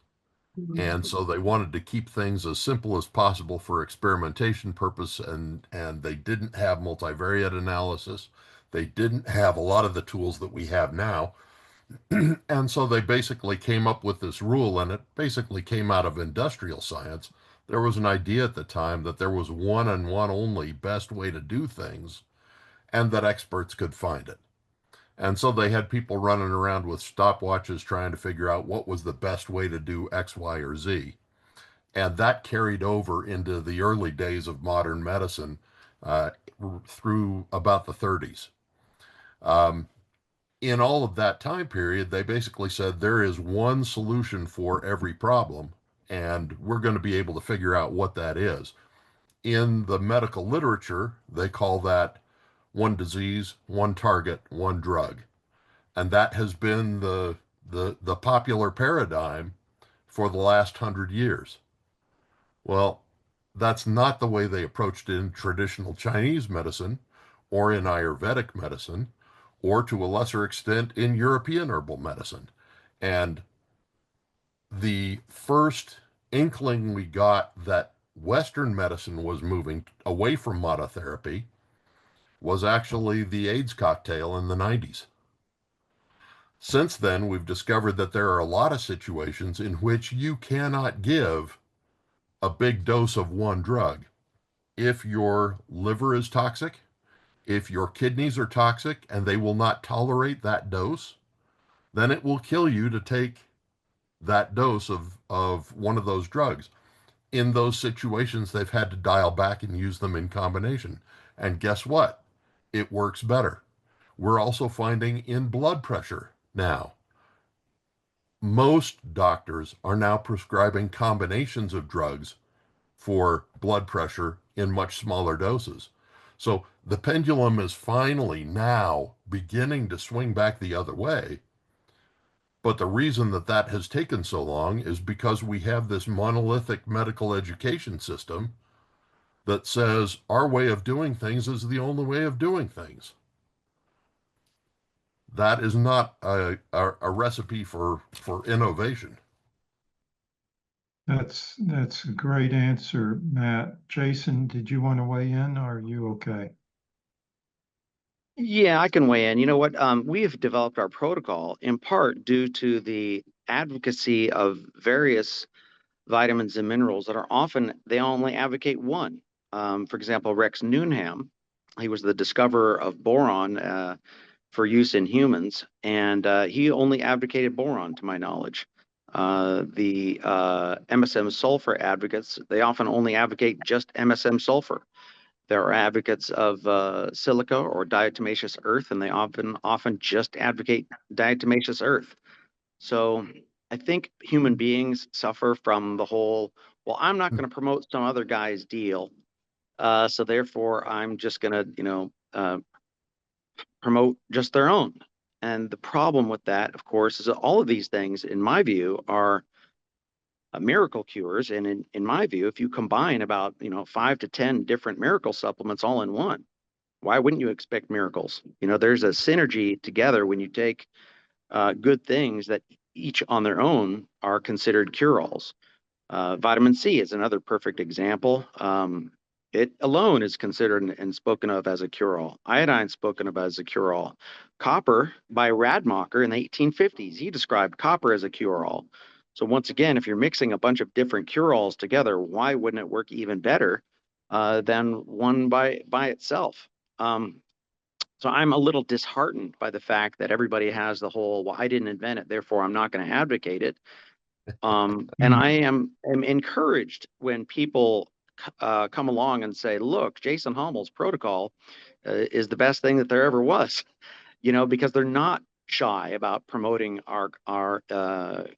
And so they wanted to keep things as simple as possible for experimentation purpose, and they didn't have multivariate analysis. They didn't have a lot of the tools that we have now. And so they basically came up with this rule, and it basically came out of industrial science. There was an idea at the time that there was one and one only best way to do things, and that experts could find it. And so they had people running around with stopwatches trying to figure out what was the best way to do X, Y, or Z. And that carried over into the early days of modern medicine through about the 30s. In all of that time period, they basically said there is one solution for every problem, and we're going to be able to figure out what that is. In the medical literature, they call that one disease, one target, one drug. And that has been the popular paradigm for the last 100 years. Well, that's not the way they approached it in traditional Chinese medicine or in Ayurvedic medicine, or to a lesser extent in European herbal medicine. And the first inkling we got that Western medicine was moving away from monotherapy was actually the AIDS cocktail in the 90s. Since then, we've discovered that there are a lot of situations in which you cannot give a big dose of one drug. If your liver is toxic, if your kidneys are toxic and they will not tolerate that dose, then it will kill you to take that dose of one of those drugs. In those situations, they've had to dial back and use them in combination. And guess what? It works better. We're also finding in blood pressure now. Most doctors are now prescribing combinations of drugs for blood pressure in much smaller doses. So the pendulum is finally now beginning to swing back the other way. But the reason that that has taken so long is because we have this monolithic medical education system that says our way of doing things is the only way of doing things. That is not a recipe for innovation. That's a great answer, Matt. Jason, did you want to weigh in, or are you okay? Yeah, I can weigh in. You know what? We have developed our protocol in part due to the advocacy of various vitamins and minerals that are often, they only advocate one. For example, Rex Newnham, he was the discoverer of boron for use in humans, and he only advocated boron, to my knowledge. The MSM sulfur advocates, they often only advocate just MSM sulfur. There are advocates of silica or diatomaceous earth, and they often just advocate diatomaceous earth. So I think human beings suffer from the whole, well, I'm not going to promote some other guy's deal. So therefore, I'm just going to, promote just their own. And the problem with that, of course, is that all of these things, in my view, are miracle cures. And in my view, if you combine about 5 to 10 different miracle supplements all in one, why wouldn't you expect miracles? There's a synergy together when you take good things that each on their own are considered cure-alls. Vitamin C is another perfect example. It alone is considered and spoken of as a cure-all. Iodine spoken of as a cure-all. Copper by Radmacher in the 1850s, he described copper as a cure-all. So once again, if you're mixing a bunch of different cure-alls together, why wouldn't it work even better than one by itself? So I'm a little disheartened by the fact that everybody has the whole, well, I didn't invent it, therefore I'm not going to advocate it. And I am encouraged when people come along and say, look, Jason Hommel's protocol is the best thing that there ever was, because they're not shy about promoting our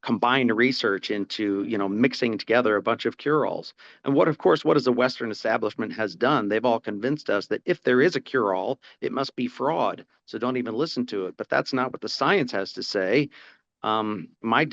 combined research into, mixing together a bunch of cure-alls. And what does the Western establishment has done? They've all convinced us that if there is a cure-all, it must be fraud. So don't even listen to it. But that's not what the science has to say. My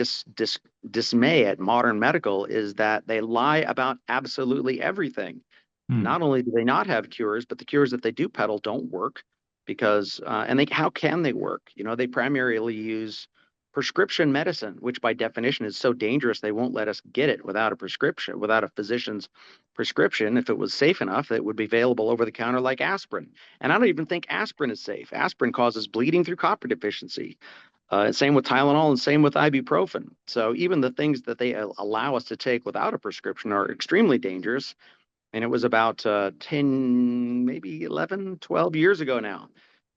dismay at modern medical is that they lie about absolutely everything. Not only do they not have cures, but the cures that they do peddle don't work because, how can they work? They primarily use prescription medicine, which by definition is so dangerous, they won't let us get it without a prescription, without a physician's prescription. If it was safe enough, it would be available over the counter like aspirin. And I don't even think aspirin is safe. Aspirin causes bleeding through copper deficiency. Same with Tylenol and same with ibuprofen. So even the things that they allow us to take without a prescription are extremely dangerous. And it was about 10, maybe 11, 12 years ago now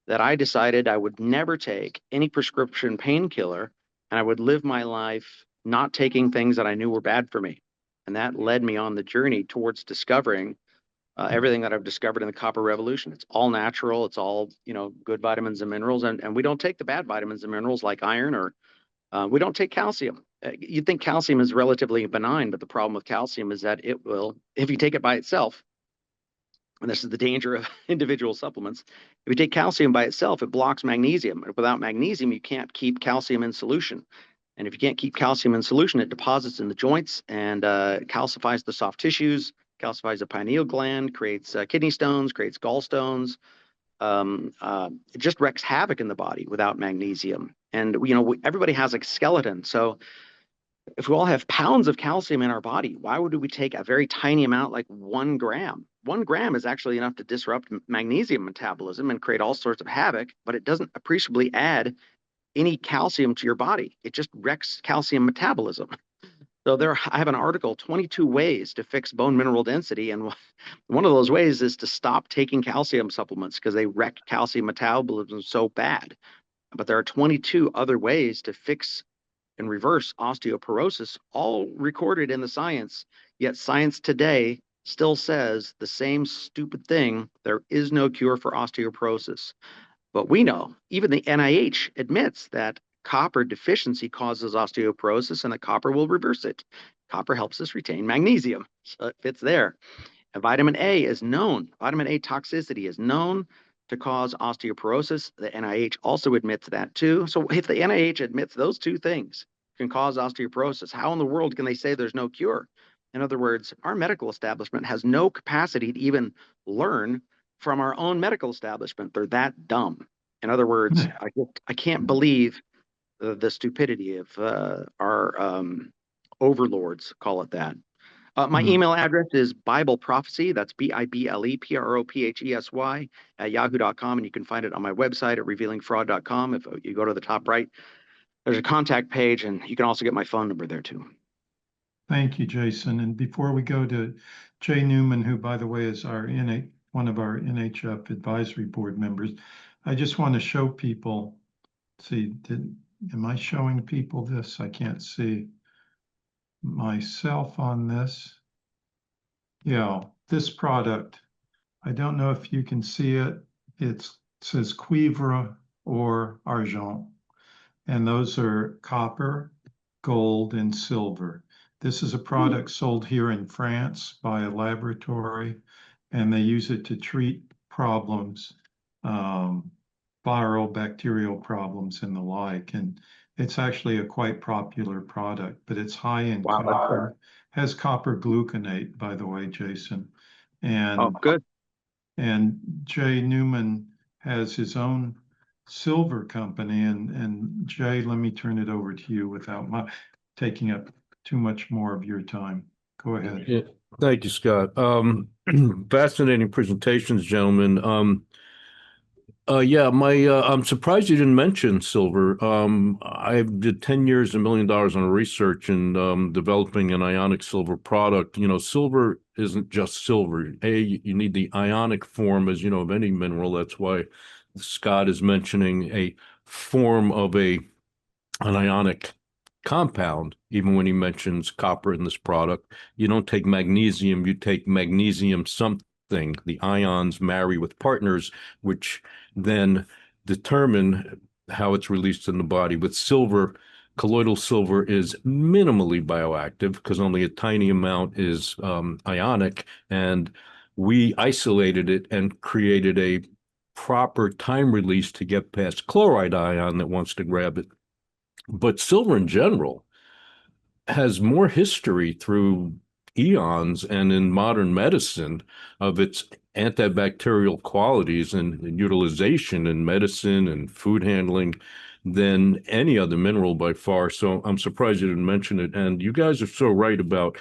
that I decided I would never take any prescription painkiller and I would live my life not taking things that I knew were bad for me. And that led me on the journey towards discovering everything that I've discovered in the copper revolution. It's all natural. It's all, good vitamins and minerals. And we don't take the bad vitamins and minerals like iron or we don't take calcium. You'd think calcium is relatively benign, but the problem with calcium is that it will, if you take it by itself, and this is the danger of individual supplements, if you take calcium by itself, it blocks magnesium. Without magnesium, you can't keep calcium in solution. And if you can't keep calcium in solution, it deposits in the joints and calcifies the soft tissues, calcifies the pineal gland, creates kidney stones, creates gallstones. It just wreaks havoc in the body without magnesium. And, everybody has a skeleton. So if we all have pounds of calcium in our body, why would we take a very tiny amount, like 1 gram? 1 gram is actually enough to disrupt magnesium metabolism and create all sorts of havoc, but it doesn't appreciably add any calcium to your body. It just wrecks calcium metabolism. So I have an article, 22 ways to fix bone mineral density. And one of those ways is to stop taking calcium supplements because they wreck calcium metabolism so bad. But there are 22 other ways to fix and reverse osteoporosis, all recorded in the science. Yet science today still says the same stupid thing. There is no cure for osteoporosis. But we know, even the NIH admits that copper deficiency causes osteoporosis and that copper will reverse it. Copper helps us retain magnesium, so it fits there. And vitamin A is known. Vitamin A toxicity is known to cause osteoporosis. The NIH also admits that too. So if the NIH admits those two things can cause osteoporosis, how in the world can they say there's no cure? In other words, our medical establishment has no capacity to even learn from our own medical establishment. They're that dumb. In other words, I can't believe the stupidity of our overlords, call it that. My email address is Bible Prophecy. That's BIBLEPROPHESY at yahoo.com. And you can find it on my website at revealingfraud.com. If you go to the top right, there's a contact page, and you can also get my phone number there too. Thank you, Jason. And before we go to Jay Newman, who, by the way, is one of our NHF advisory board members, I just want to show people. See, am I showing people this? I can't see myself on this. Yeah, this product. I don't know if you can see it. It says cuivre or argent, and those are copper, gold, and silver. This is a product sold here in France by a laboratory, and they use it to treat problems viral bacterial problems and the like. And it's actually a quite popular product, but it's high in Wow. copper, has copper gluconate, by the way, Jason. Oh, And good. and Jay Newman has his own silver company. And Jay, let me turn it over to you without taking up too much more of your time. Go ahead. Yeah, thank you, Scott. Fascinating presentations, gentlemen. Yeah, I'm surprised you didn't mention silver. I did 10 years, $1 million on research and developing an ionic silver product. You know, silver isn't just silver. You need the ionic form, as you know, of any mineral. That's why Scott is mentioning a form of an ionic compound, even when he mentions copper in this product. You don't take magnesium, you take magnesium something. The ions marry with partners, which then determine how it's released in the body. With silver, colloidal silver is minimally bioactive because only a tiny amount is ionic, and we isolated it and created a proper time release to get past chloride ion that wants to grab it. But silver in general has more history through eons and in modern medicine of its antibacterial qualities and utilization in medicine and food handling than any other mineral by far. So I'm surprised you didn't mention it. And you guys are so right about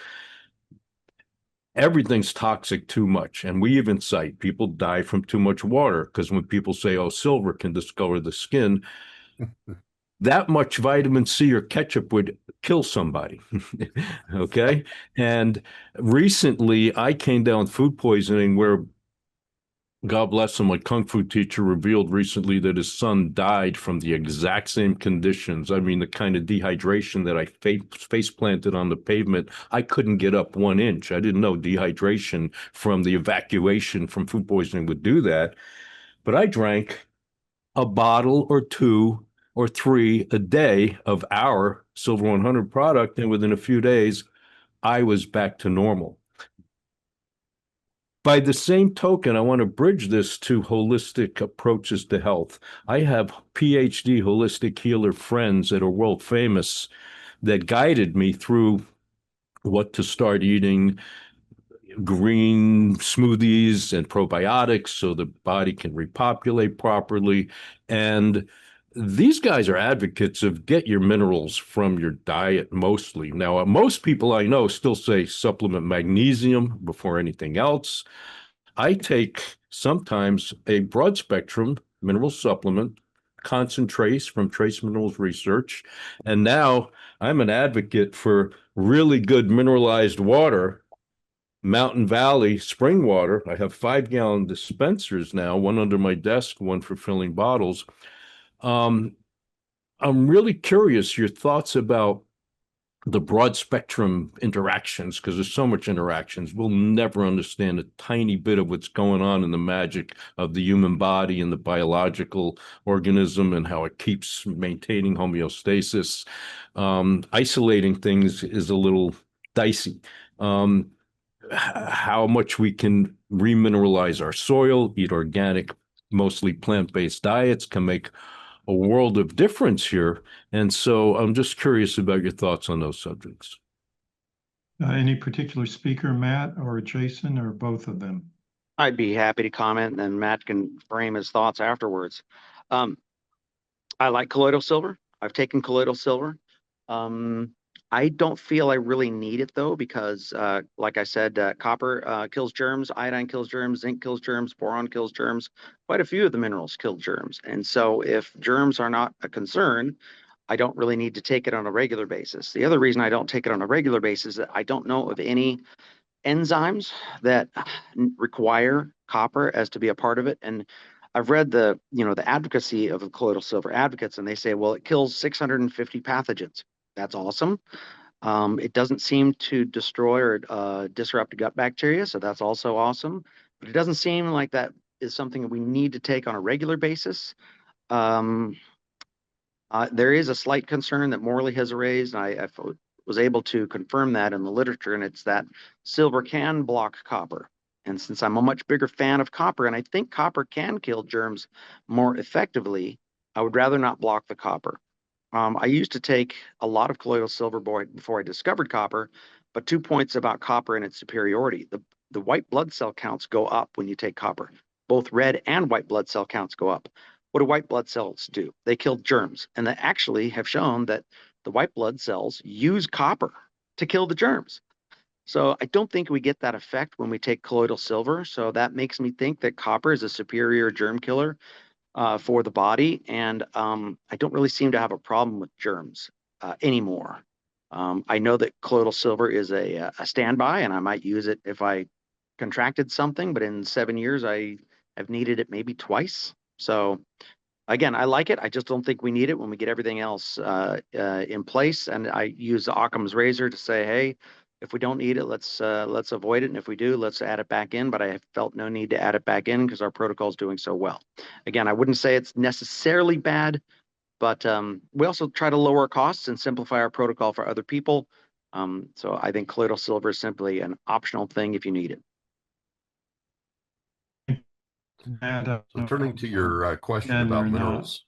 everything's toxic too much. And we even cite people die from too much water because when people say, oh, silver can discolor the skin, that much vitamin C or ketchup would kill somebody. Okay. And recently I came down with food poisoning where, God bless him, my Kung Fu teacher revealed recently that his son died from the exact same conditions. I mean, the kind of dehydration that I face planted on the pavement, I couldn't get up 1 inch. I didn't know dehydration from the evacuation from food poisoning would do that. But I drank a bottle or 2 or 3 a day of our Silver 100 product, and within a few days, I was back to normal. By the same token, I want to bridge this to holistic approaches to health. I have PhD holistic healer friends that are world famous that guided me through what to start eating, green smoothies and probiotics so the body can repopulate properly. And these guys are advocates of get your minerals from your diet mostly. Now, most people I know still say supplement magnesium before anything else. I take sometimes a broad spectrum mineral supplement, concentrates from Trace Minerals Research. And now I'm an advocate for really good mineralized water, Mountain Valley spring water. I have 5-gallon dispensers now, one under my desk, one for filling bottles. I'm really curious your thoughts about the broad spectrum interactions, because there's so much interactions. We'll never understand a tiny bit of what's going on in the magic of the human body and the biological organism and how it keeps maintaining homeostasis. Isolating things is a little dicey. How much we can remineralize our soil, eat organic, mostly plant-based diets can make a world of difference here. And so I'm just curious about your thoughts on those subjects. Any particular speaker, Matt or Jason, or both of them? I'd be happy to comment, and then Matt can frame his thoughts afterwards. I like colloidal silver. I've taken colloidal silver. I don't feel I really need it though, because like I said, copper kills germs, iodine kills germs, zinc kills germs, boron kills germs. Quite a few of the minerals kill germs. And so if germs are not a concern, I don't really need to take it on a regular basis. The other reason I don't take it on a regular basis is that I don't know of any enzymes that require copper as to be a part of it. And I've read the advocacy of the colloidal silver advocates, and they say, well, it kills 650 pathogens. That's awesome. It doesn't seem to destroy or disrupt gut bacteria, so that's also awesome. But it doesn't seem like that is something that we need to take on a regular basis. There is a slight concern that Morley has raised, and I was able to confirm that in the literature, and it's that silver can block copper. And since I'm a much bigger fan of copper, and I think copper can kill germs more effectively, I would rather not block the copper. I used to take a lot of colloidal silver before I discovered copper, but 2 points about copper and its superiority. The white blood cell counts go up when you take copper. Both red and white blood cell counts go up. What do white blood cells do? They kill germs, and they actually have shown that the white blood cells use copper to kill the germs. So I don't think we get that effect when we take colloidal silver. So that makes me think that copper is a superior germ killer for the body. And I don't really seem to have a problem with germs anymore. I know that colloidal silver is a standby, and I might use it if I contracted something, but in 7 years, I have needed it maybe twice. So again, I like it. I just don't think we need it when we get everything else in place. And I use the Occam's razor to say, hey, if we don't need it, let's avoid it. And if we do, let's add it back in. But I felt no need to add it back in because our protocol is doing so well. Again, I wouldn't say it's necessarily bad, but we also try to lower our costs and simplify our protocol for other people. So I think colloidal silver is simply an optional thing if you need it. Matt, So turning to your question about minerals.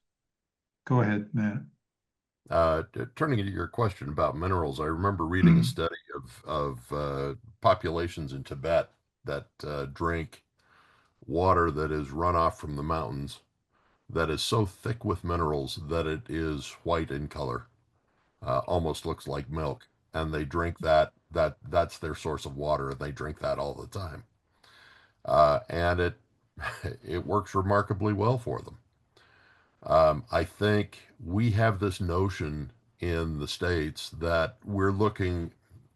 Go ahead, Matt. Turning to your question about minerals, I remember reading a study of populations in Tibet that drink water that is runoff from the mountains that is so thick with minerals that it is white in color, almost looks like milk, and they drink that's their source of water, and they drink that all the time, and it works remarkably well for them. I think we have this notion in the States that we're looking,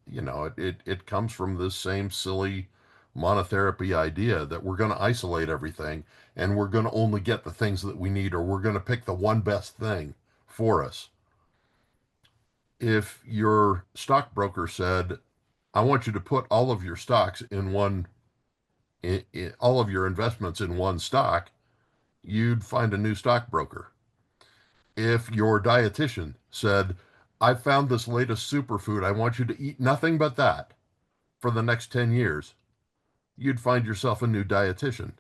it comes from this same silly monotherapy idea that we're going to isolate everything and we're going to only get the things that we need, or we're going to pick the one best thing for us. If your stockbroker said, I want you to put all of your stocks in all of your investments in one stock, you'd find a new stockbroker. If your dietitian said, I found this latest superfood, I want you to eat nothing but that for the next 10 years, you'd find yourself a new dietitian.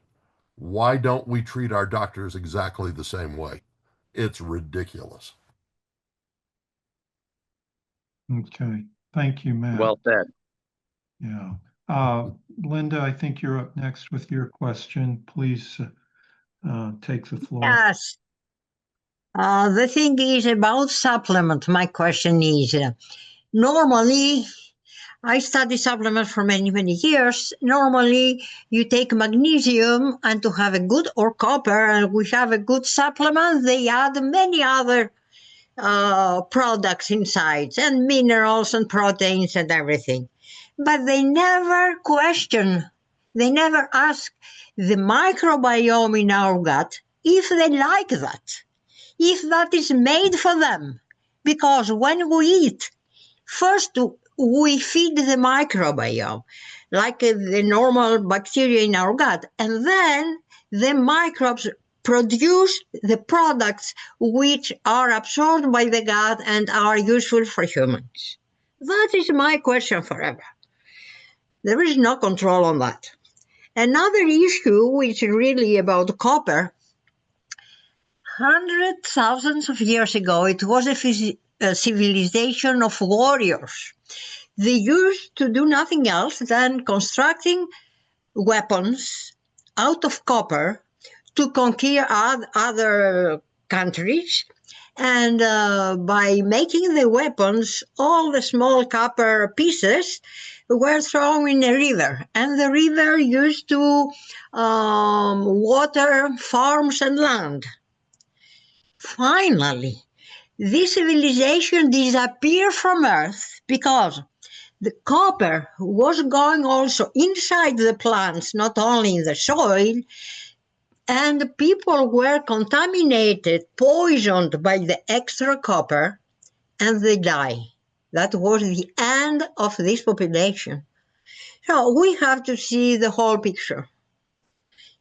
Why don't we treat our doctors exactly the same way? It's ridiculous. Okay. Thank you, Matt. Well said. Yeah. Linda, I think you're up next with your question. Please take the floor. Yes. The thing is about supplement. My question is, normally, I study supplement for many, many years. Normally, you take magnesium, and to have a good, or copper, and we have a good supplement, they add many other products inside, and minerals and proteins and everything. But they never question, they never ask the microbiome in our gut if they like that, if that is made for them. Because when we eat, first we feed the microbiome, like the normal bacteria in our gut, and then the microbes produce the products which are absorbed by the gut and are useful for humans. That is my question forever. There is no control on that. Another issue, which is really about copper, hundreds, thousands of years ago, it was a civilization of warriors. They used to do nothing else than constructing weapons out of copper to conquer other countries. And by making the weapons, all the small copper pieces were thrown in a river. And the river used to water farms and land. Finally, this civilization disappeared from Earth because the copper was going also inside the plants, not only in the soil, and people were contaminated, poisoned by the extra copper, and they die. That was the end of this population. So we have to see the whole picture.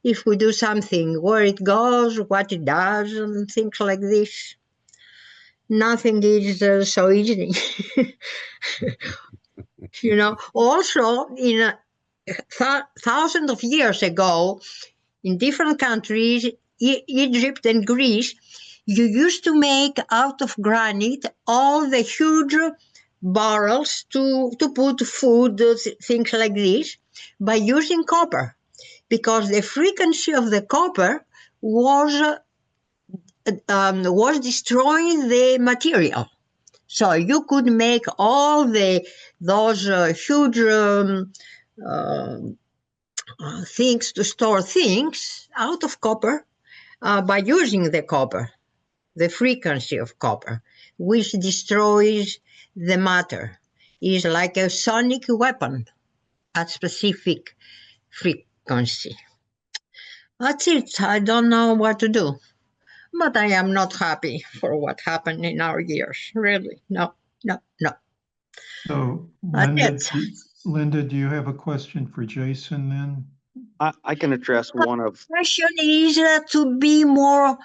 If we do something, where it goes, what it does, and things like this. Nothing is so easy. Also, thousands of years ago, in different countries, Egypt and Greece, you used to make out of granite all the huge barrels to put food, things like this, by using copper, because the frequency of the copper was destroying the material. So you could make all those huge things to store things out of copper by using the copper, the frequency of copper, which destroys the matter. Is like a sonic weapon at specific frequency. That's it. I don't know what to do. But I am not happy for what happened in our years. Really. No. So That's it. Linda, do you have a question for Jason then? I can address one of, Question is to be more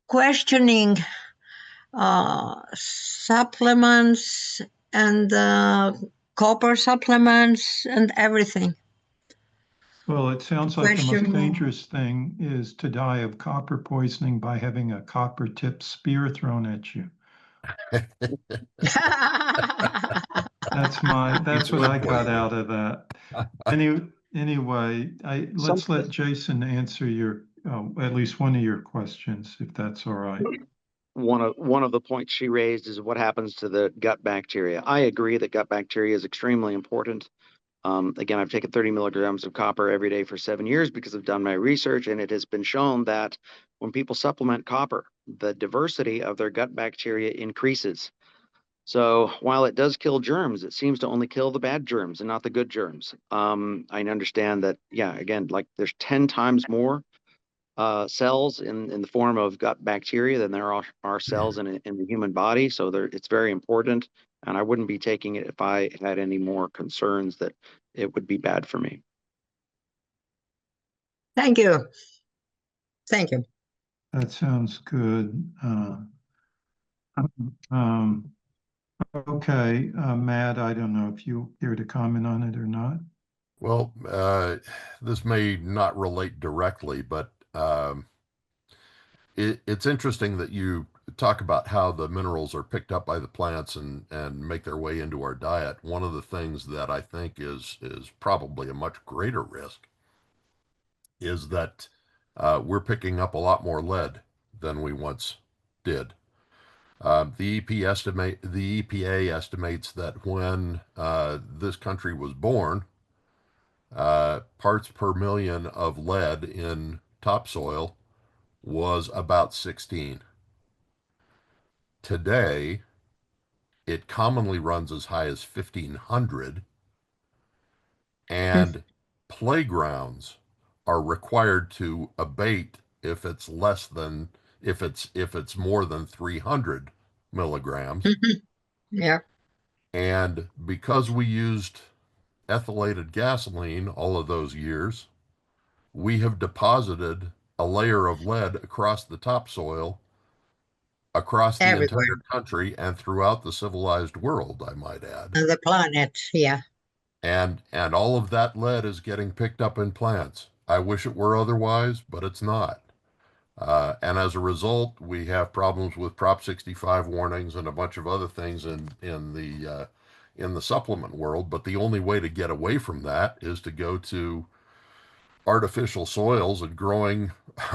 questioning supplements and copper supplements and everything. Well, it sounds like the most Question. dangerous thing is to die of copper poisoning by having a copper tipped spear thrown at you. That's what I got out of that. Anyway, let's let Jason answer your at least one of your questions, if that's all right. one of the points she raised is what happens to the gut bacteria. I agree that gut bacteria is extremely important. Again, I've taken 30 milligrams of copper every day for 7 years because I've done my research, and it has been shown that when people supplement copper, the diversity of their gut bacteria increases. So while it does kill germs, it seems to only kill the bad germs and not the good germs. I understand that, yeah, again, like there's 10 times more cells in the form of gut bacteria than there are cells in the human body. So it's very important. And I wouldn't be taking it if I had any more concerns that it would be bad for me. Thank you. Thank you. That sounds good. Okay, Matt, I don't know if you care to comment on it or not. Well, this may not relate directly, but it's interesting that you talk about how the minerals are picked up by the plants and make their way into our diet. One of the things that I think is probably a much greater risk is that we're picking up a lot more lead than we once did. The EPA estimates that when this country was born, parts per million of lead in topsoil was about 16. Today, it commonly runs as high as 1,500, and playgrounds are required to abate if it's more than 300 milligrams. Yeah. And because we used ethylated gasoline all of those years, we have deposited a layer of lead across the topsoil, across the Everywhere. entire country, and throughout the civilized world, I might add. On the planet, yeah. And all of that lead is getting picked up in plants. I wish it were otherwise, but it's not. And as a result, we have problems with Prop 65 warnings and a bunch of other things in the supplement world. But the only way to get away from that is to go to artificial soils and growing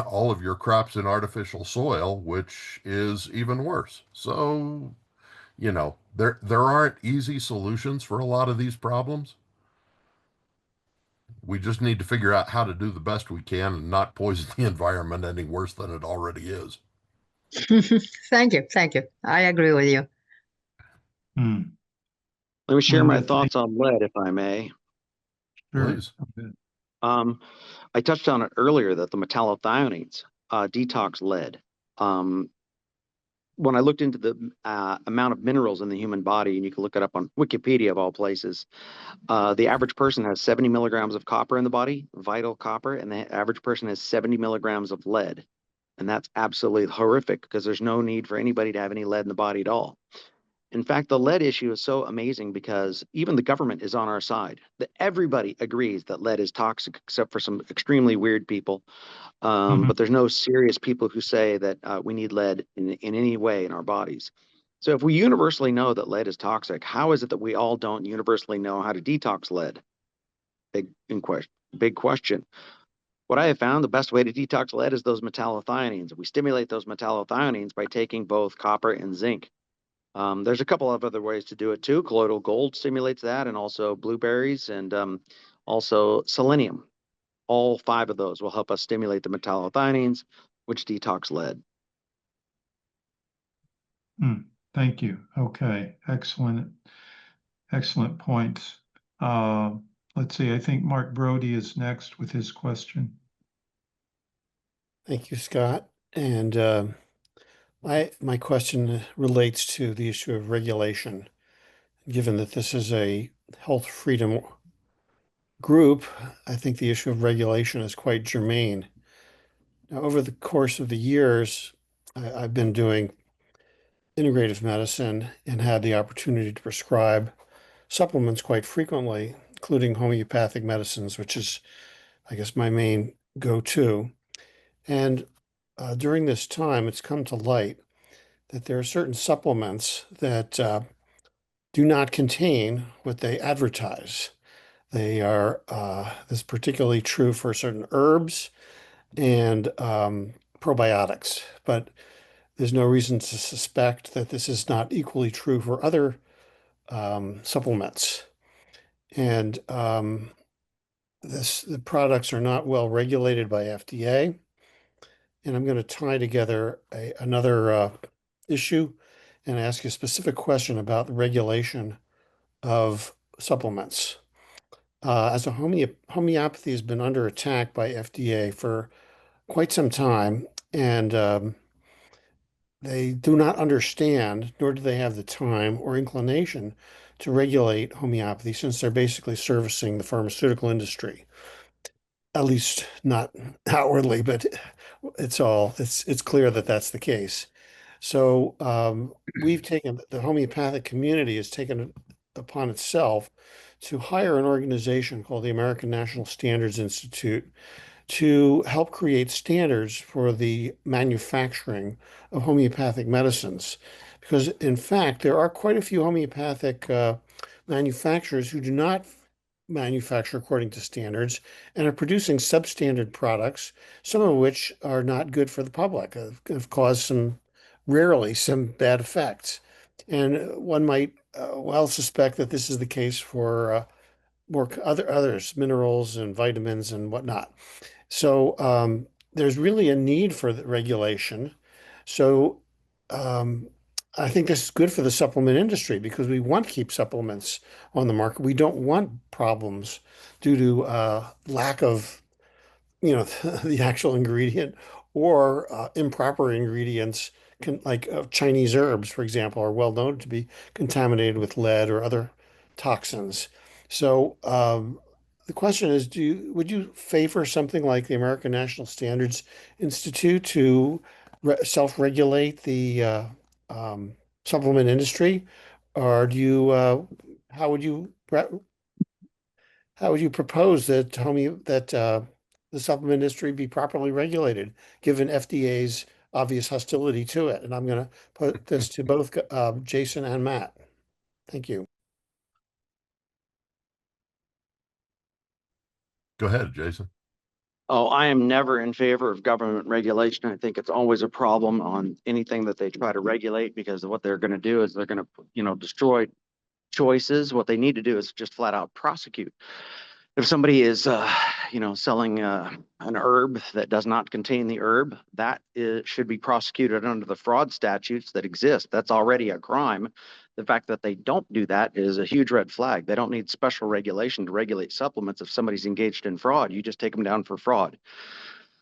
all of your crops in artificial soil, which is even worse. So, there aren't easy solutions for a lot of these problems. We just need to figure out how to do the best we can and not poison the environment any worse than it already is. Thank you. I agree with you. Let me share my thoughts on lead, if I may. Sure. Please. I touched on it earlier that the metallothioneins detox lead. When I looked into the amount of minerals in the human body, and you can look it up on Wikipedia of all places, the average person has 70 milligrams of copper in the body, vital copper, and the average person has 70 milligrams of lead. And that's absolutely horrific because there's no need for anybody to have any lead in the body at all. In fact, the lead issue is so amazing because even the government is on our side. Everybody agrees that lead is toxic, except for some extremely weird people. But there's no serious people who say that we need lead in any way in our bodies. So if we universally know that lead is toxic, how is it that we all don't universally know how to detox lead? Big question. What I have found, the best way to detox lead is those metallothioneins. We stimulate those metallothioneins by taking both copper and zinc. There's a couple of other ways to do it too. Colloidal gold stimulates that, and also blueberries, and also selenium. All 5 of those will help us stimulate the metallothioneins, which detox lead. Thank you. Okay, excellent points. Let's see, I think Mark Brody is next with his question. Thank you, Scott. And my question relates to the issue of regulation. Given that this is a health freedom group, I think the issue of regulation is quite germane. Now, over the course of the years, I've been doing integrative medicine and had the opportunity to prescribe supplements quite frequently, including homeopathic medicines, which is, I guess, my main go-to. And during this time, it's come to light that there are certain supplements that do not contain what they advertise. They are, this is particularly true for certain herbs and probiotics, but there's no reason to suspect that this is not equally true for other supplements. And the products are not well regulated by FDA. And I'm going to tie together another issue and ask you a specific question about the regulation of supplements. As a homeopathy has been under attack by FDA for quite some time, and they do not understand, nor do they have the time or inclination to regulate homeopathy, since they're basically servicing the pharmaceutical industry. At least not outwardly, but it's clear that that's the case. So the homeopathic community has taken it upon itself to hire an organization called the American National Standards Institute to help create standards for the manufacturing of homeopathic medicines. Because in fact, there are quite a few homeopathic manufacturers who do not manufacture according to standards and are producing substandard products, some of which are not good for the public, have caused rarely some bad effects. And one might well suspect that this is the case for others, minerals and vitamins and whatnot. So there's really a need for the regulation. So I think this is good for the supplement industry because we want to keep supplements on the market. We don't want problems due to lack of, the actual ingredient or improper ingredients, like Chinese herbs, for example, are well known to be contaminated with lead or other toxins. So the question is, would you favor something like the American National Standards Institute to self-regulate the supplement industry, or how would you propose that the supplement industry be properly regulated, given FDA's obvious hostility to it? And I'm going to put this to both Jason and Matt. Thank you. Go ahead, Jason. Oh, I am never in favor of government regulation. I think it's always a problem on anything that they try to regulate, because what they're going to do is they're going to, destroy choices. What they need to do is just flat out prosecute. If somebody is, selling an herb that does not contain the herb, should be prosecuted under the fraud statutes that exist. That's already a crime. The fact that they don't do that is a huge red flag. They don't need special regulation to regulate supplements. If somebody's engaged in fraud, you just take them down for fraud.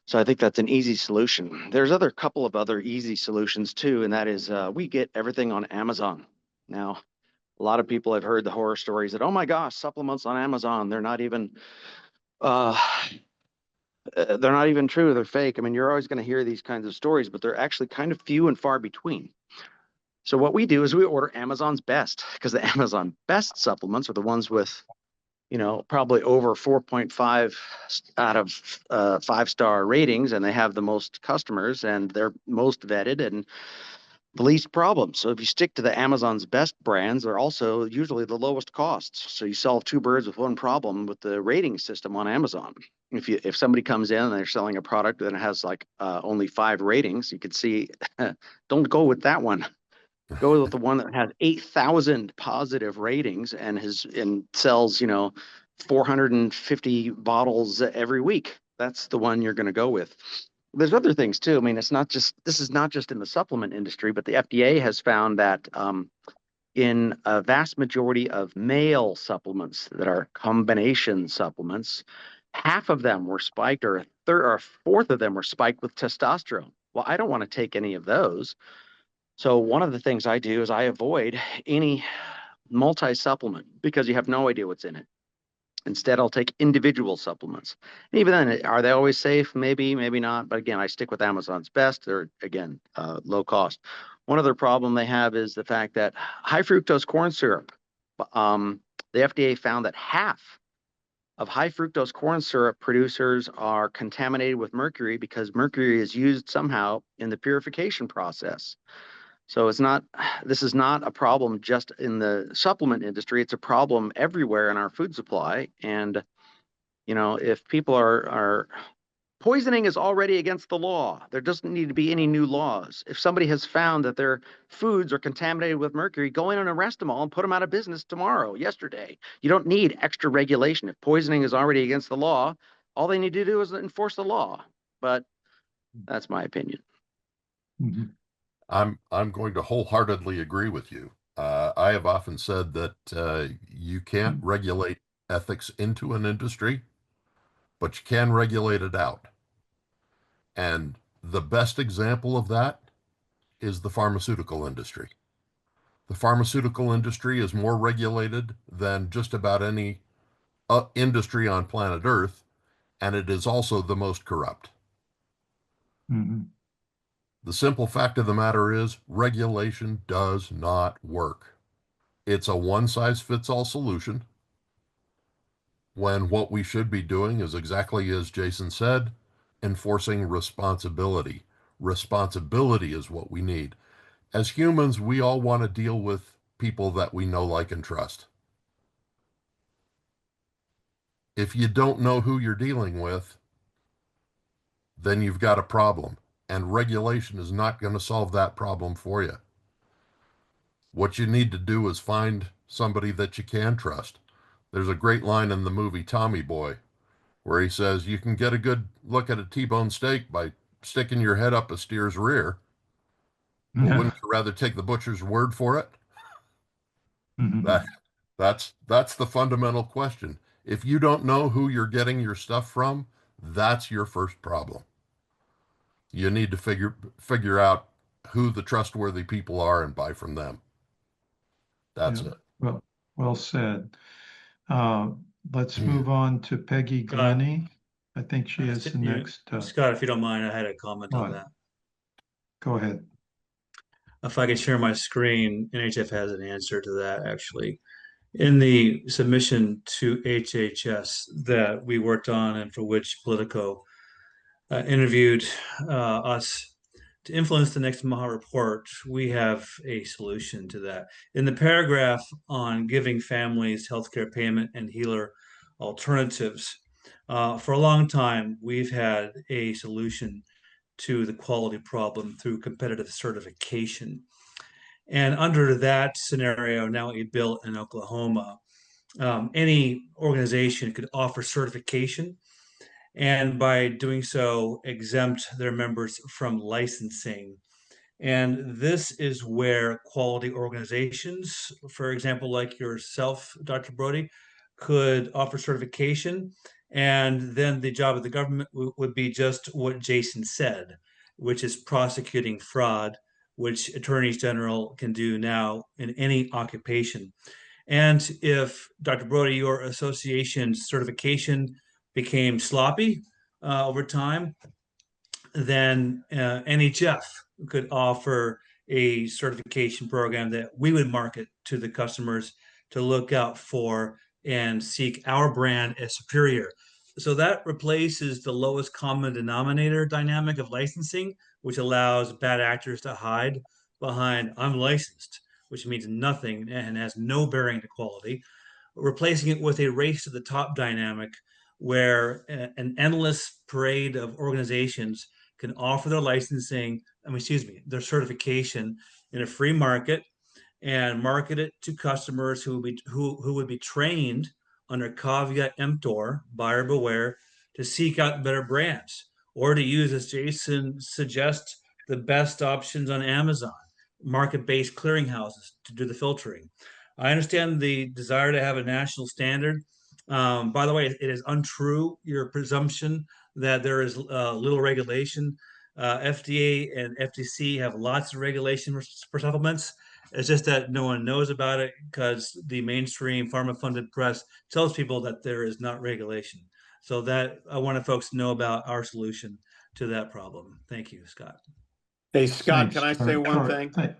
So I think that's an easy solution. There's a couple of other easy solutions too, and that is we get everything on Amazon. Now, a lot of people have heard the horror stories that, oh my gosh, supplements on Amazon, they're not even they're not even true. They're fake. I mean, you're always going to hear these kinds of stories, but they're actually kind of few and far between. So what we do is we order Amazon's best, because the Amazon best supplements are the ones with, probably over 4.5 out of 5-star ratings, and they have the most customers, and they're most vetted and the least problems. So if you stick to the Amazon's best brands, they're also usually the lowest costs. So you solve two birds with one problem with the rating system on Amazon. If somebody comes in and they're selling a product that has like only 5 ratings, you could see, don't go with that one. Go with the one that has 8,000 positive ratings and sells, 450 bottles every week. That's the one you're going to go with. There's other things too. I mean, this is not just in the supplement industry, but the FDA has found that in a vast majority of male supplements that are combination supplements, half of them were spiked, or a fourth of them were spiked with testosterone. Well, I don't want to take any of those. So one of the things I do is I avoid any multi-supplement because you have no idea what's in it. Instead, I'll take individual supplements. And even then, are they always safe? Maybe, maybe not. But again, I stick with Amazon's best. They're, again, low cost. One other problem they have is the fact that high fructose corn syrup, the FDA found that half of high fructose corn syrup producers are contaminated with mercury because mercury is used somehow in the purification process. So this is not a problem just in the supplement industry. It's a problem everywhere in our food supply. And, if people are poisoning is already against the law. There doesn't need to be any new laws. If somebody has found that their foods are contaminated with mercury, go in and arrest them all and put them out of business tomorrow, yesterday. You don't need extra regulation. If poisoning is already against the law, all they need to do is enforce the law. But that's my opinion. Mm-hmm. I'm going to wholeheartedly agree with you. I have often said that you can't regulate ethics into an industry, but you can regulate it out. And the best example of that is the pharmaceutical industry. The pharmaceutical industry is more regulated than just about any industry on planet Earth, and it is also the most corrupt. Mm-hmm. The simple fact of the matter is regulation does not work. It's a one-size-fits-all solution when what we should be doing is exactly as Jason said, enforcing responsibility. Responsibility is what we need. As humans, we all want to deal with people that we know, like, and trust. If you don't know who you're dealing with, then you've got a problem, and regulation is not going to solve that problem for you. What you need to do is find somebody that you can trust. There's a great line in the movie Tommy Boy where he says, you can get a good look at a T-bone steak by sticking your head up a steer's rear. But wouldn't you rather take the butcher's word for it? Mm-hmm. That's the fundamental question. If you don't know who you're getting your stuff from, that's your first problem. You need to figure out who the trustworthy people are and buy from them. That's Yeah. it. Well said. Let's move on to Peggy Glennie. I think she is the next. Scott, if you don't mind, I had a comment on that. Go ahead. If I can share my screen, NHF has an answer to that actually. In the submission to HHS that we worked on and for which Politico interviewed us to influence the next MAHA report, we have a solution to that. In the paragraph on giving families healthcare payment and healer alternatives, for a long time, we've had a solution to the quality problem through competitive certification. And under that scenario, now a bill in Oklahoma, any organization could offer certification and by doing so exempt their members from licensing. And this is where quality organizations, for example, like yourself, Dr. Brody, could offer certification. And then the job of the government would be just what Jason said, which is prosecuting fraud, which attorneys general can do now in any occupation. And if, Dr. Brody, your association's certification became sloppy, over time, then NHF could offer a certification program that we would market to the customers to look out for and seek our brand as superior. So that replaces the lowest common denominator dynamic of licensing, which allows bad actors to hide behind unlicensed, which means nothing and has no bearing to quality, replacing it with a race to the top dynamic where an endless parade of organizations can offer their licensing, their certification in a free market and market it to customers who would be trained under caveat emptor, buyer beware, to seek out better brands or to use, as Jason suggests, the best options on Amazon, market-based clearinghouses to do the filtering. I understand the desire to have a national standard. By the way, it is untrue, your presumption that there is little regulation. FDA and FTC have lots of regulation for supplements. It's just that no one knows about it because the mainstream pharma-funded press tells people that there is not regulation. So that I wanted folks to know about our solution to that problem. Thank you, Scott. Hey, Scott, Thanks, can I say one thing?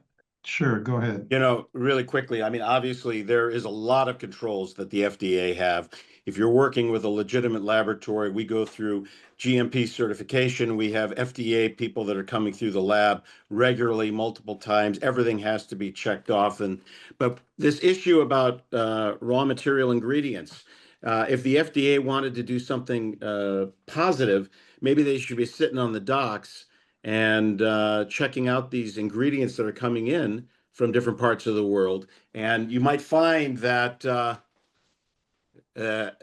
Sure, go ahead. You know, really quickly, I mean, obviously, there is a lot of controls that the FDA have. If you're working with a legitimate laboratory, we go through GMP certification. We have FDA people that are coming through the lab regularly, multiple times. Everything has to be checked off. But this issue about raw material ingredients, if the FDA wanted to do something positive, maybe they should be sitting on the docks and checking out these ingredients that are coming in from different parts of the world. And you might find that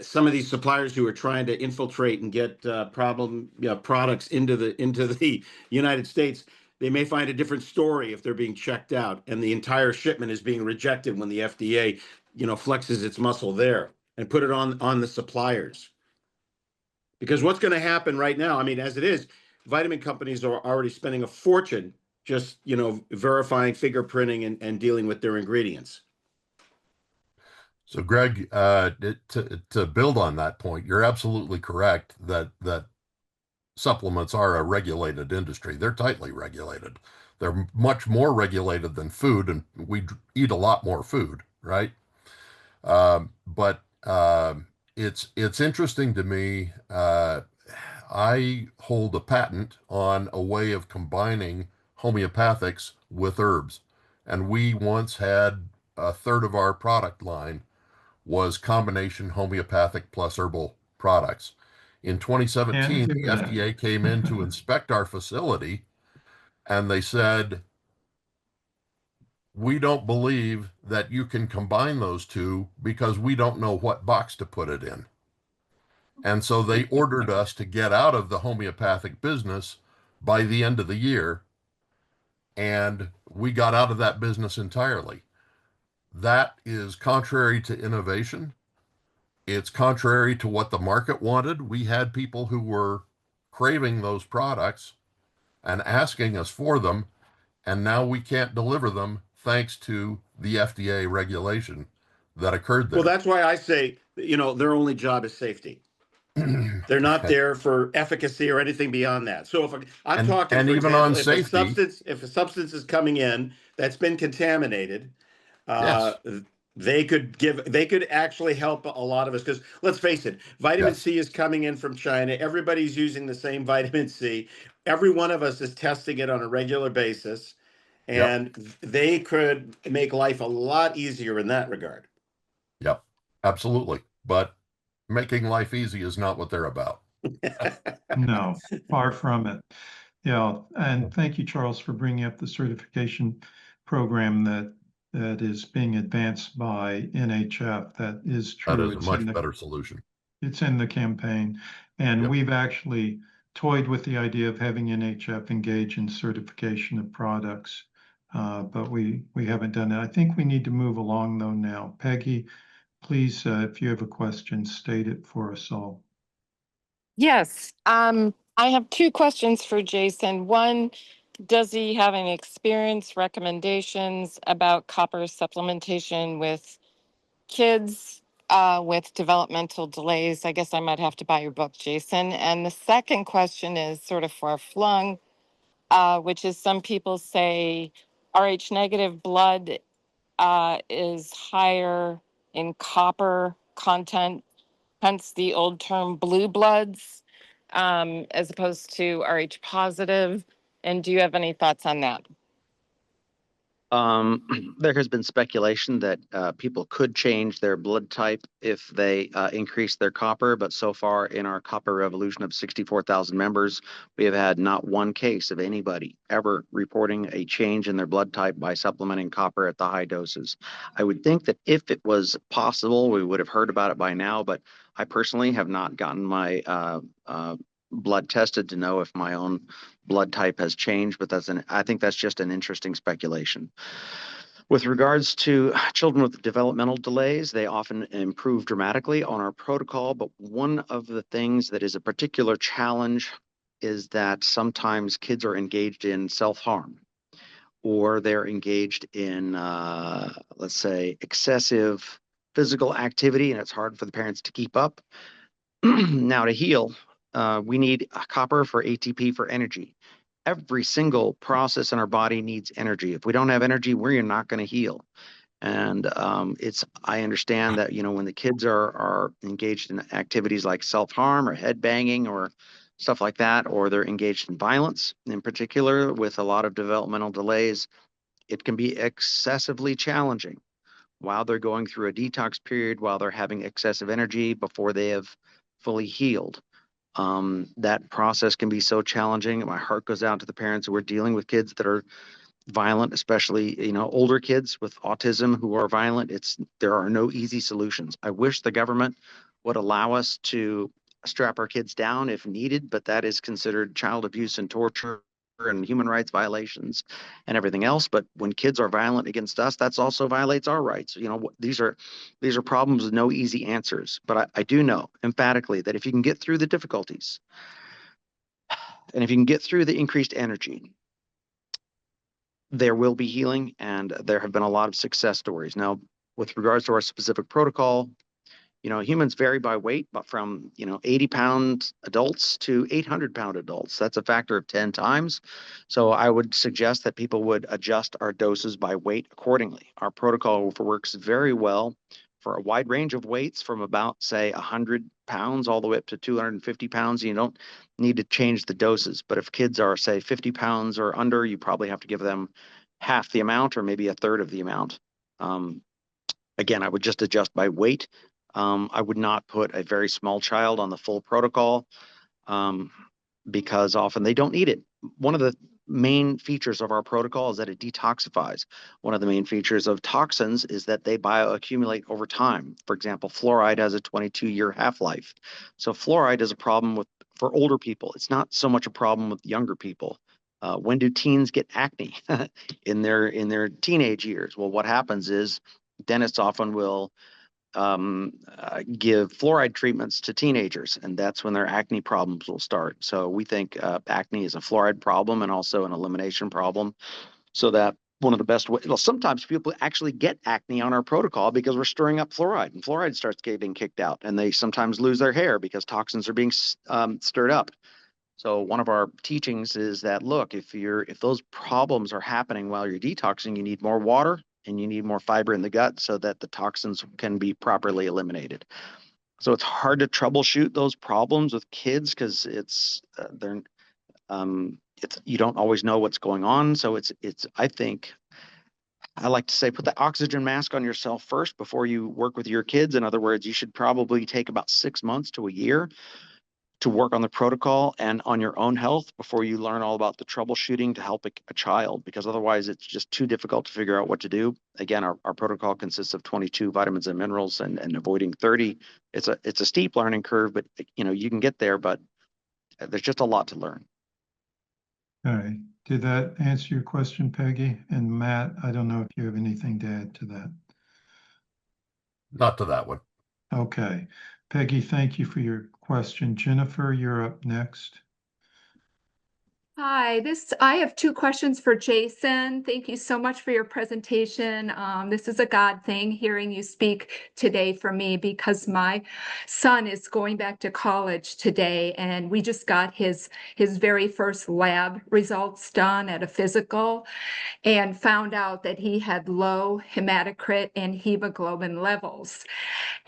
some of these suppliers who are trying to infiltrate and get products into the United States, they may find a different story if they're being checked out and the entire shipment is being rejected when the FDA, flexes its muscle there and put it on the suppliers. Because what's going to happen right now, I mean, as it is, vitamin companies are already spending a fortune just, verifying, fingerprinting, and dealing with their ingredients. So, Greg, to build on that point, you're absolutely correct that supplements are a regulated industry. They're tightly regulated. They're much more regulated than food, and we eat a lot more food, right? But it's interesting to me. I hold a patent on a way of combining homeopathics with herbs. And we once had a third of our product line was combination homeopathic plus herbal products. In 2017, the FDA came in to inspect our facility, and they said, we don't believe that you can combine those two because we don't know what box to put it in. And so they ordered us to get out of the homeopathic business by the end of the year. And we got out of that business entirely. That is contrary to innovation. It's contrary to what the market wanted. We had people who were craving those products and asking us for them. And now we can't deliver them thanks to the FDA regulation that occurred there. Well, that's why I say, their only job is safety. They're not there for efficacy or anything beyond that. So I'm talking, for even example, on safety, if a substance is coming in that's been contaminated, yes, they could actually help a lot of us. Because let's face it, vitamin C is coming in from China. Everybody's using the same vitamin C. Every one of us is testing it on a regular basis, and they could make life a lot easier in that regard. Yep, absolutely. But making life easy is not what they're about. No, far from it. Yeah, and thank you, Charles, for bringing up the certification program that is being advanced by NHF. That is true. That is a much better solution. It's in the campaign. And we've actually toyed with the idea of having NHF engage in certification of products, but we haven't done it. I think we need to move along, though, now. Peggy, please, if you have a question, state it for us all. Yes. I have two questions for Jason. One, does he have any experience, recommendations about copper supplementation with kids with developmental delays. I guess I might have to buy your book, Jason. And the second question is sort of far-flung, which is some people say Rh negative blood is higher in copper content, hence the old term blue bloods, as opposed to Rh positive. And do you have any thoughts on that? There has been speculation that people could change their blood type if they increase their copper, but so far in our copper revolution of 64,000 members, we have had not one case of anybody ever reporting a change in their blood type by supplementing copper at the high doses. I would think that if it was possible, we would have heard about it by now, but I personally have not gotten my blood tested to know if my own blood type has changed, but I think that's just an interesting speculation. With regards to children with developmental delays, they often improve dramatically on our protocol, but one of the things that is a particular challenge is that sometimes kids are engaged in self-harm, or they're engaged in, let's say, excessive physical activity, and it's hard for the parents to keep up. Now, to heal, we need copper for ATP for energy. Every single process in our body needs energy. If we don't have energy, we're not going to heal. And I understand that, when the kids are engaged in activities like self-harm or head banging or stuff like that, or they're engaged in violence, in particular with a lot of developmental delays, it can be excessively challenging while they're going through a detox period, while they're having excessive energy before they have fully healed. That process can be so challenging. My heart goes out to the parents who are dealing with kids that are violent, especially, older kids with autism who are violent. There are no easy solutions. I wish the government would allow us to strap our kids down if needed, but that is considered child abuse and torture and human rights violations and everything else. But when kids are violent against us, that's also violates our rights. These are problems with no easy answers. But I do know emphatically that if you can get through the difficulties and if you can get through the increased energy, there will be healing, and there have been a lot of success stories. Now, with regards to our specific protocol, humans vary by weight, but from 80-pound adults to 800-pound adults. That's a factor of 10 times. So I would suggest that people would adjust our doses by weight accordingly. Our protocol works very well for a wide range of weights, from about, say, 100 pounds all the way up to 250 pounds. You don't need to change the doses. But if kids are, say, 50 pounds or under, you probably have to give them half the amount or maybe a third of the amount. Again, I would just adjust by weight. I would not put a very small child on the full protocol because often they don't need it. One of the main features of our protocol is that it detoxifies. One of the main features of toxins is that they bioaccumulate over time. For example, fluoride has a 22-year half-life. So fluoride is a problem for older people. It's not so much a problem with younger people. When do teens get acne? in their teenage years. Well, what happens is dentists often will give fluoride treatments to teenagers, and that's when their acne problems will start. So we think acne is a fluoride problem and also an elimination problem. So that one of the best ways, sometimes people actually get acne on our protocol because we're stirring up fluoride, and fluoride starts getting kicked out, and they sometimes lose their hair because toxins are being stirred up. So one of our teachings is that, look, if those problems are happening while you're detoxing, you need more water and you need more fiber in the gut so that the toxins can be properly eliminated. So it's hard to troubleshoot those problems with kids because you don't always know what's going on. So I think I like to say, put the oxygen mask on yourself first before you work with your kids. In other words, you should probably take about 6 months to a year to work on the protocol and on your own health before you learn all about the troubleshooting to help a child, because otherwise it's just too difficult to figure out what to do. Again, our protocol consists of 22 vitamins and minerals and avoiding 30. It's a steep learning curve, but you can get there, but there's just a lot to learn. All right. Did that answer your question, Peggy? And Matt, I don't know if you have anything to add to that. Not to that one. Okay. Peggy, thank you for your question. Jennifer, you're up next. Hi, I have two questions for Jason. Thank you so much for your presentation. This is a God thing hearing you speak today for me because my son is going back to college today and we just got his very first lab results done at a physical and found out that he had low hematocrit and hemoglobin levels.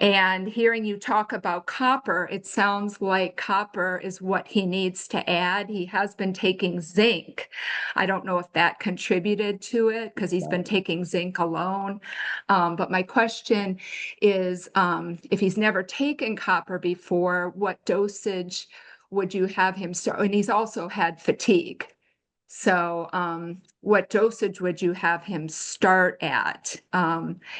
And hearing you talk about copper, it sounds like copper is what he needs to add. He has been taking zinc. I don't know if that contributed to it because he's been taking zinc alone. But my question is, if he's never taken copper before, what dosage would you have him start? And he's also had fatigue. So what dosage would you have him start at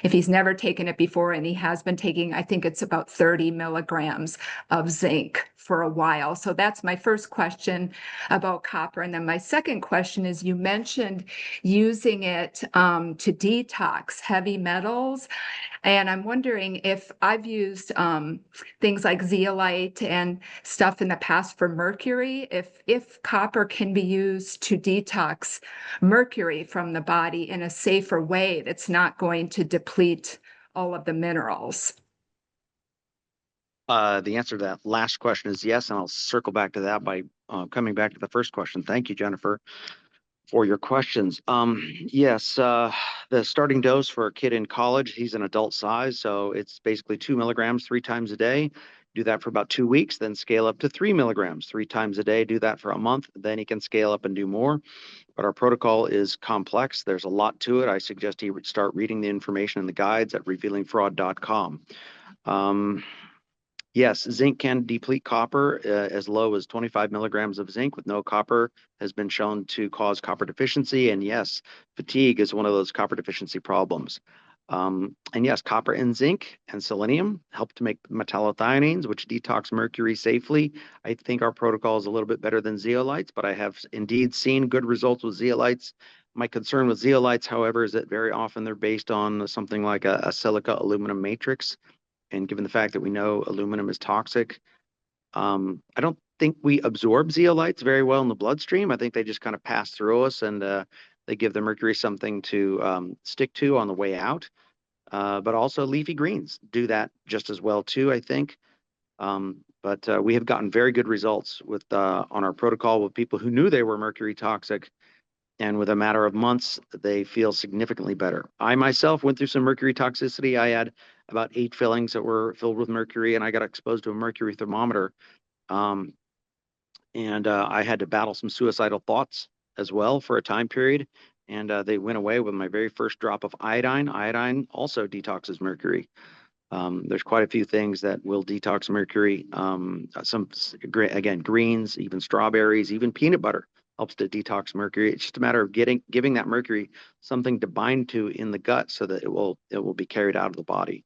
if he's never taken it before and he has been taking, I think it's about 30 milligrams of zinc for a while. So that's my first question about copper. And then my second question is you mentioned using it to detox heavy metals. And I'm wondering if I've used things like zeolite and stuff in the past for mercury, if copper can be used to detox mercury from the body in a safer way that's not going to deplete all of the minerals. The answer to that last question is yes, and I'll circle back to that by coming back to the first question. Thank you, Jennifer, for your questions. Yes, the starting dose for a kid in college, he's an adult size, so it's basically 2 milligrams 3 times a day. Do that for about 2 weeks, then scale up to 3 milligrams 3 times a day. Do that for a month, then he can scale up and do more. But our protocol is complex. There's a lot to it. I suggest he would start reading the information in the guides at revealingfraud.com. Yes, zinc can deplete copper as low as 25 milligrams of zinc with no copper has been shown to cause copper deficiency. And yes, fatigue is one of those copper deficiency problems. And yes, copper and zinc and selenium help to make metallothioneins, which detox mercury safely. I think our protocol is a little bit better than zeolites, but I have indeed seen good results with zeolites. My concern with zeolites, however, is that very often they're based on something like a silica aluminum matrix. And given the fact that we know aluminum is toxic, I don't think we absorb zeolites very well in the bloodstream. I think they just kind of pass through us and they give the mercury something to stick to on the way out. But also leafy greens do that just as well too, I think. But we have gotten very good results with on our protocol with people who knew they were mercury toxic. And with a matter of months, they feel significantly better. I myself went through some mercury toxicity. I had about 8 fillings that were filled with mercury, and I got exposed to a mercury thermometer. And I had to battle some suicidal thoughts as well for a time period. And they went away with my very first drop of iodine. Iodine also detoxes mercury. There's quite a few things that will detox mercury. Again, greens, even strawberries, even peanut butter helps to detox mercury. It's just a matter of giving that mercury something to bind to in the gut so that it will be carried out of the body.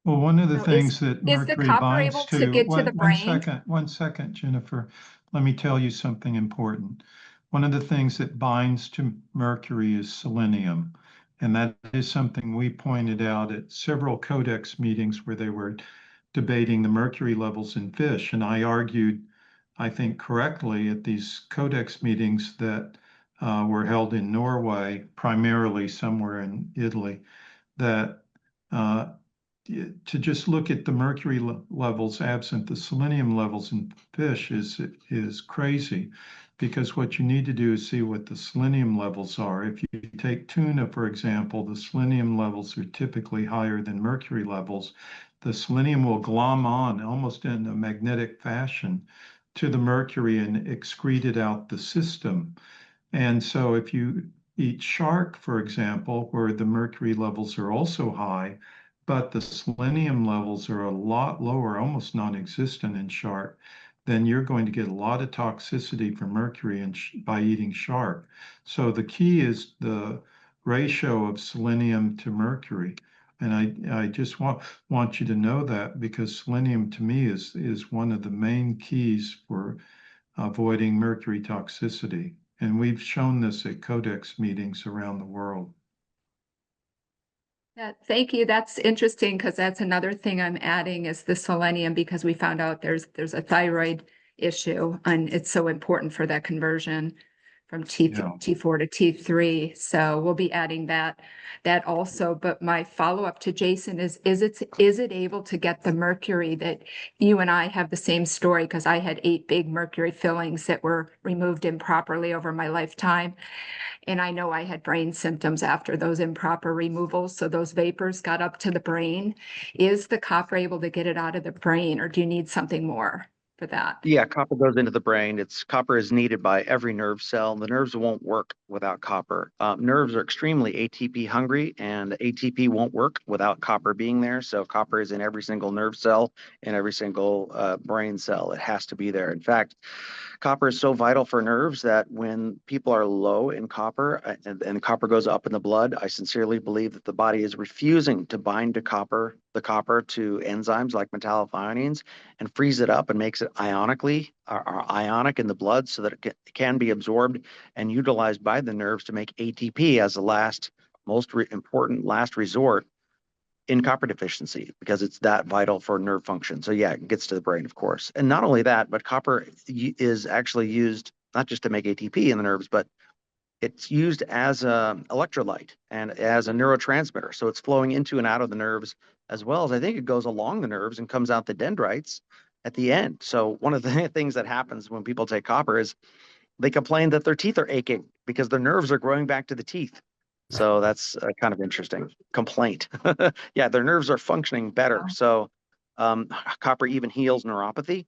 Well, one of the So things that is the mercury copper binds able to get to the brain? one second, Jennifer. Let me tell you something important. One of the things that binds to mercury is selenium. And that is something we pointed out at several Codex meetings where they were debating the mercury levels in fish. And I argued, I think correctly, at these Codex meetings that were held in Norway, primarily somewhere in Italy, that to just look at the mercury levels absent the selenium levels in fish is crazy, because what you need to do is see what the selenium levels are. If you take tuna, for example, the selenium levels are typically higher than mercury levels. The selenium will glom on almost in a magnetic fashion to the mercury and excrete it out the system. And so if you eat shark, for example, where the mercury levels are also high, but the selenium levels are a lot lower, almost non-existent in shark, then you're going to get a lot of toxicity from mercury by eating shark. So the key is the ratio of selenium to mercury. And I just want you to know that, because selenium to me is one of the main keys for avoiding mercury toxicity. And we've shown this at Codex meetings around the world. Yeah, thank you. That's interesting because that's another thing I'm adding is the selenium, because we found out there's a thyroid issue, and it's so important for that conversion from Yeah. T4 to T3. So we'll be adding that also. But my follow-up to Jason is it able to get the mercury that you and I have the same story? Because I had 8 big mercury fillings that were removed improperly over my lifetime. And I know I had brain symptoms after those improper removals. So those vapors got up to the brain. Is the copper able to get it out of the brain, or do you need something more for that? Yeah, copper goes into the brain. Copper is needed by every nerve cell. The nerves won't work without copper. Nerves are extremely ATP hungry, and ATP won't work without copper being there. So copper is in every single nerve cell and every single brain cell. It has to be there. In fact, copper is so vital for nerves that when people are low in copper and copper goes up in the blood, I sincerely believe that the body is refusing to bind to the copper to enzymes like metallothioneins, and frees it up and makes it ionic in the blood so that it can be absorbed and utilized by the nerves to make ATP as the most important last resort in copper deficiency, because it's that vital for nerve function. So yeah, it gets to the brain, of course. And not only that, but copper is actually used not just to make ATP in the nerves, but it's used as an electrolyte and as a neurotransmitter. So it's flowing into and out of the nerves, as well as I think it goes along the nerves and comes out the dendrites at the end. So one of the things that happens when people take copper is they complain that their teeth are aching because their nerves are growing back to the teeth. So that's a kind of interesting complaint. Yeah, their nerves are functioning better. So copper even heals neuropathy.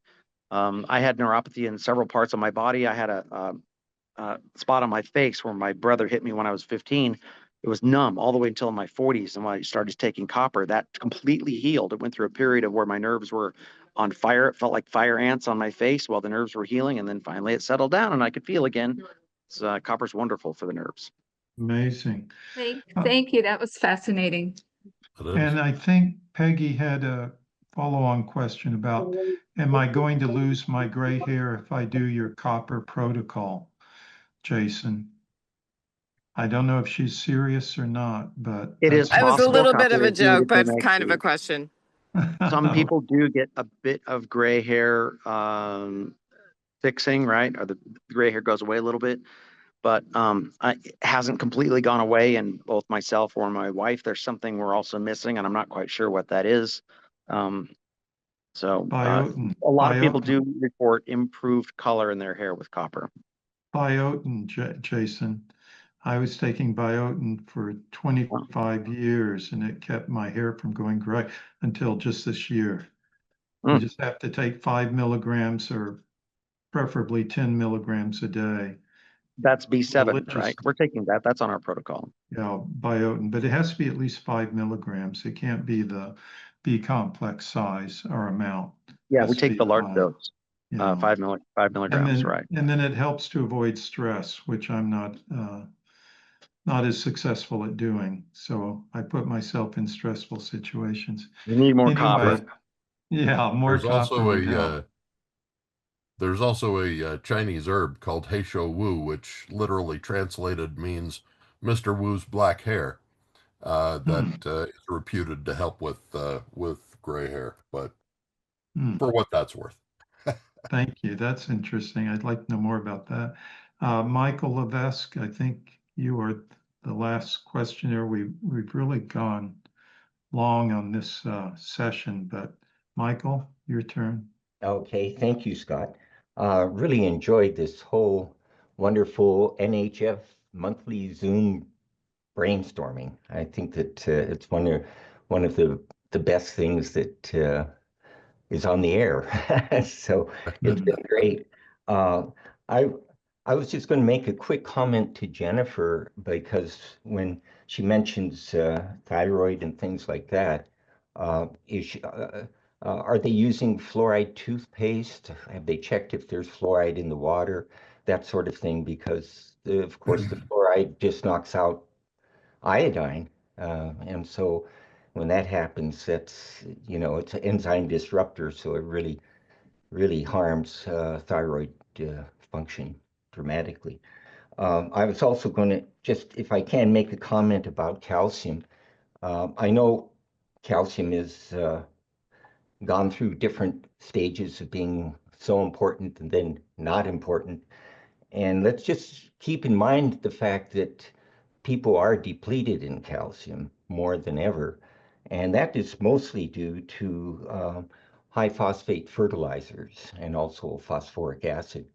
I had neuropathy in several parts of my body. I had a spot on my face where my brother hit me when I was 15. It was numb all the way until my 40s. And when I started taking copper, that completely healed. It went through a period of where my nerves were on fire. It felt like fire ants on my face while the nerves were healing. And then finally it settled down and I could feel again. So copper's wonderful for the nerves. Amazing. Thank you. That was fascinating. And I think Peggy had a follow-on question about, am I going to lose my gray hair if I do your copper protocol, Jason? I don't know if she's serious or not, but It is It was a possible. little bit of Copper a is needed joke, for but kind of a next question. Some people do get a bit of gray hair fixing, right? Or the gray hair goes away a little bit, but it hasn't completely gone away. And both myself or my wife, there's something we're also missing, and I'm not quite sure what that is. Biotin. A lot of people do report improved color in their hair with copper. Biotin, Jason. I was taking biotin for 25 years, and it kept my hair from going gray until just this year. You just have to take 5 milligrams or preferably 10 milligrams a day. That's B7, Religious. right? We're taking that. That's on our protocol. Yeah, biotin, but it has to be at least 5 milligrams. It can't be the B complex size or amount. Yeah, we take the large dose. Yeah. 5 milligrams, right? And then it helps to avoid stress, which I'm not as successful at doing. So I put myself in stressful situations. You need more copper. Yeah, more copper would help. There's also a Chinese herb called Heisho Wu, which literally translated means Mr. Wu's black hair. That is reputed to help with gray hair, but for what that's worth. Thank you. That's interesting. I'd like to know more about that. Michael Levesque, I think you are the last questioner. We've really gone long on this session, but Michael, your turn. Okay, thank you, Scott. Really enjoyed this whole wonderful NHF monthly Zoom brainstorming. I think that it's one of the best things that is on the air. So it's been great. I was just going to make a quick comment to Jennifer, because when she mentions thyroid and things like that, are they using fluoride toothpaste? Have they checked if there's fluoride in the water? That sort of thing, because of course the fluoride just knocks out iodine. And so when that happens, it's an enzyme disruptor. So it really harms thyroid function dramatically. I was also going to just, if I can, make a comment about calcium. I know calcium is gone through different stages of being so important and then not important. And let's just keep in mind the fact that people are depleted in calcium more than ever. And that is mostly due to high phosphate fertilizers and also phosphoric acid.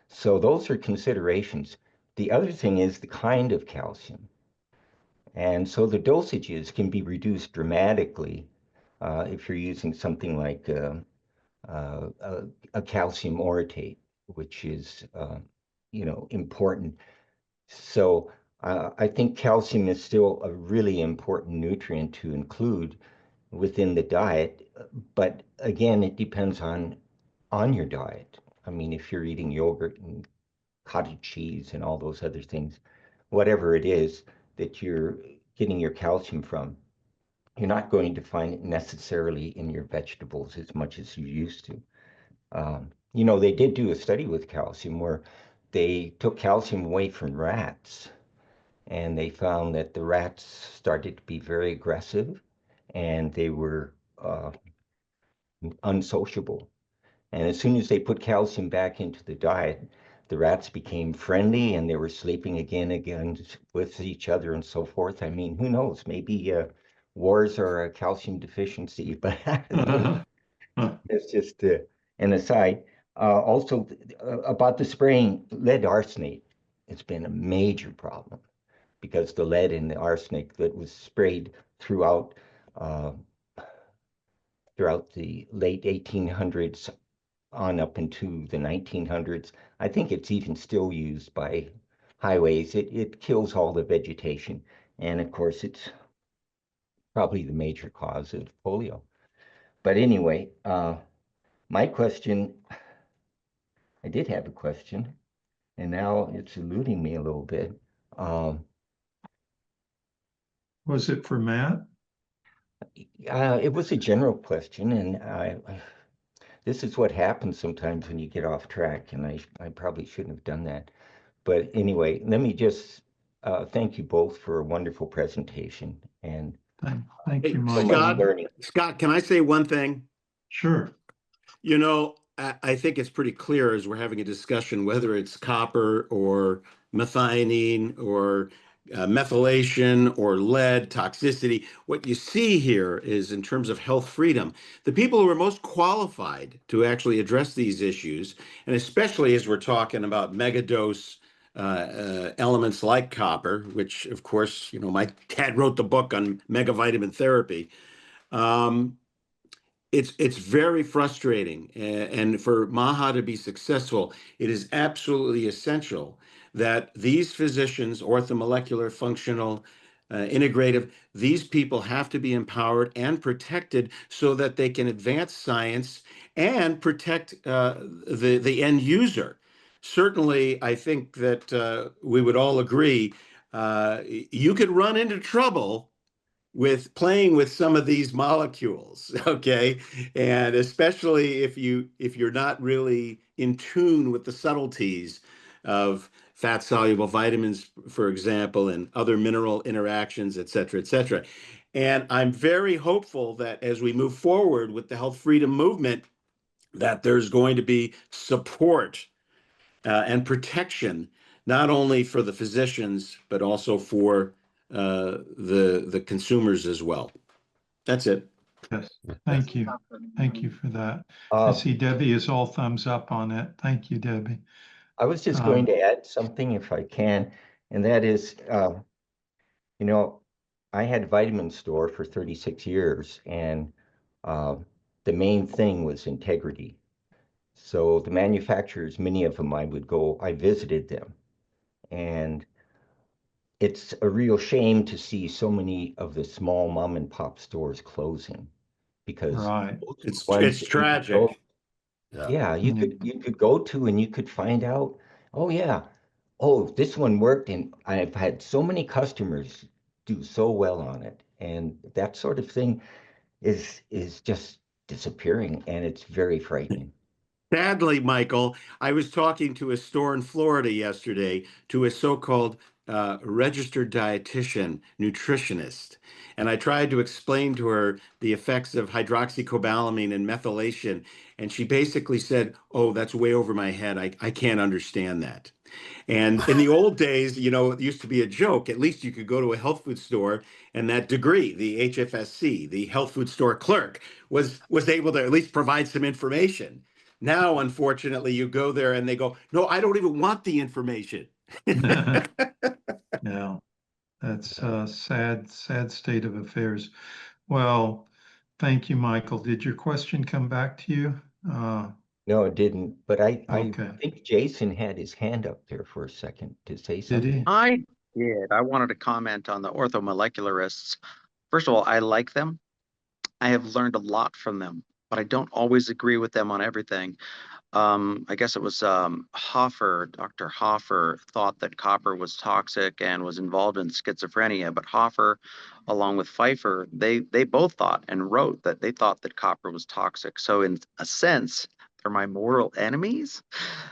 So those are considerations. The other thing is the kind of calcium. And so the dosages can be reduced dramatically if you're using something like a calcium orotate, which is important. So I think calcium is still a really important nutrient to include within the diet, but again, it depends on your diet. I mean, if you're eating yogurt and cottage cheese and all those other things, whatever it is that you're getting your calcium from, you're not going to find it necessarily in your vegetables as much as you used to. They did do a study with calcium where they took calcium away from rats, and they found that the rats started to be very aggressive and they were unsociable. And as soon as they put calcium back into the diet, the rats became friendly and they were sleeping again with each other and so forth. I mean, who knows? Maybe wars are a calcium deficiency, but it's just an aside. Also, about the spraying lead arsenate, it's been a major problem because the lead and the arsenic that was sprayed throughout the late 1800s on up into the 1900s. I think it's even still used by highways. It kills all the vegetation. And of course, it's probably the major cause of polio. But anyway, my question, I did have a question, and now it's eluding me a little bit. Was it for Matt? It was a general question, and this is what happens sometimes when you get off track, and I probably shouldn't have done that. But anyway, let me just thank you both for a wonderful presentation. And thank you, so Mike. much learning. Scott, can I say one thing? Sure. I think it's pretty clear as we're having a discussion, whether it's copper or methionine or methylation or lead toxicity, what you see here is in terms of health freedom, the people who are most qualified to actually address these issues, and especially as we're talking about megadose elements like copper, which of course, my dad wrote the book on megavitamin therapy. It's very frustrating, and for MAHA to be successful, it is absolutely essential that these physicians, orthomolecular, functional, integrative, these people have to be empowered and protected so that they can advance science and protect the end user. Certainly, I think that we would all agree you could run into trouble with playing with some of these molecules, okay? And especially if you're not really in tune with the subtleties of fat-soluble vitamins, for example, and other mineral interactions, et cetera, et cetera. And I'm very hopeful that as we move forward with the health freedom movement, that there's going to be support and protection, not only for the physicians, but also for the consumers as well. That's it. Yes, thank you. Thank you for that. I see Debbie is all thumbs up on it. Thank you, Debbie. I was just going to add something if I can, and that is, I had a vitamin store for 36 years, and the main thing was integrity. So the manufacturers, many of them, I visited them, and it's a real shame to see so many of the small mom and pop stores closing because it's tragic. You could go to and you could find out, this one worked, and I've had so many customers do so well on it, and that sort of thing is just disappearing, and it's very frightening. Sadly, Michael, I was talking to a store in Florida yesterday, to a so-called registered dietitian, nutritionist. And I tried to explain to her the effects of hydroxycobalamin and methylation. And she basically said, oh, that's way over my head. I can't understand that. And in the old days, you know, it used to be a joke. At least you could go to a health food store and that degree, the HFSC, the health food store clerk, was able to at least provide some information. Now, unfortunately, you go there and they go, no, I don't even want the information. Yeah, that's a sad state of affairs. Well, thank you, Michael. Did your question come back to you? No, it didn't. But I Okay. think Jason had his hand up there for a second to say Did something. he? I did. I wanted to comment on the orthomolecularists. First of all, I like them. I have learned a lot from them, but I don't always agree with them on everything. I guess it was Hoffer, Dr. Hoffer thought that copper was toxic and was involved in schizophrenia, but Hoffer, along with Pfeiffer, they both thought and wrote that they thought that copper was toxic. So in a sense, they're my mortal enemies.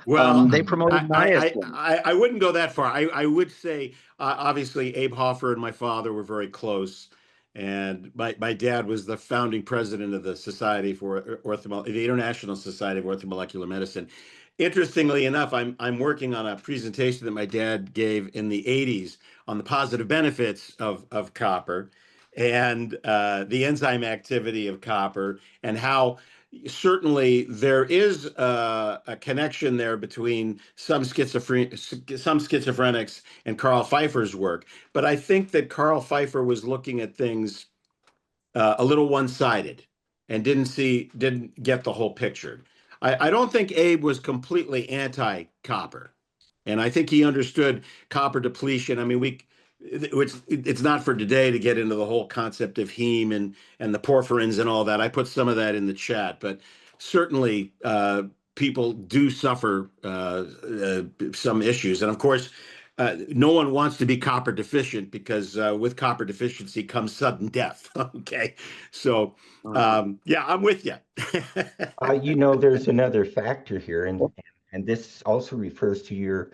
Well, They promoted niacin. I wouldn't go that far. I would say, obviously, Abe Hoffer and my father were very close. And my dad was the founding president of the Society for the International Society of Orthomolecular Medicine. Interestingly enough, I'm working on a presentation that my dad gave in the 80s on the positive benefits of copper and the enzyme activity of copper and how certainly there is a connection there between some schizophrenics and Carl Pfeiffer's work. But I think that Carl Pfeiffer was looking at things a little one-sided and didn't get the whole picture. I don't think Abe was completely anti-copper. And I think he understood copper depletion. I mean, it's not for today to get into the whole concept of heme and the porphyrins and all that. I put some of that in the chat, but certainly people do suffer some issues. And of course, no one wants to be copper deficient because with copper deficiency comes sudden death. Okay, so yeah, I'm with you. You know, there's another factor here, and this also refers to your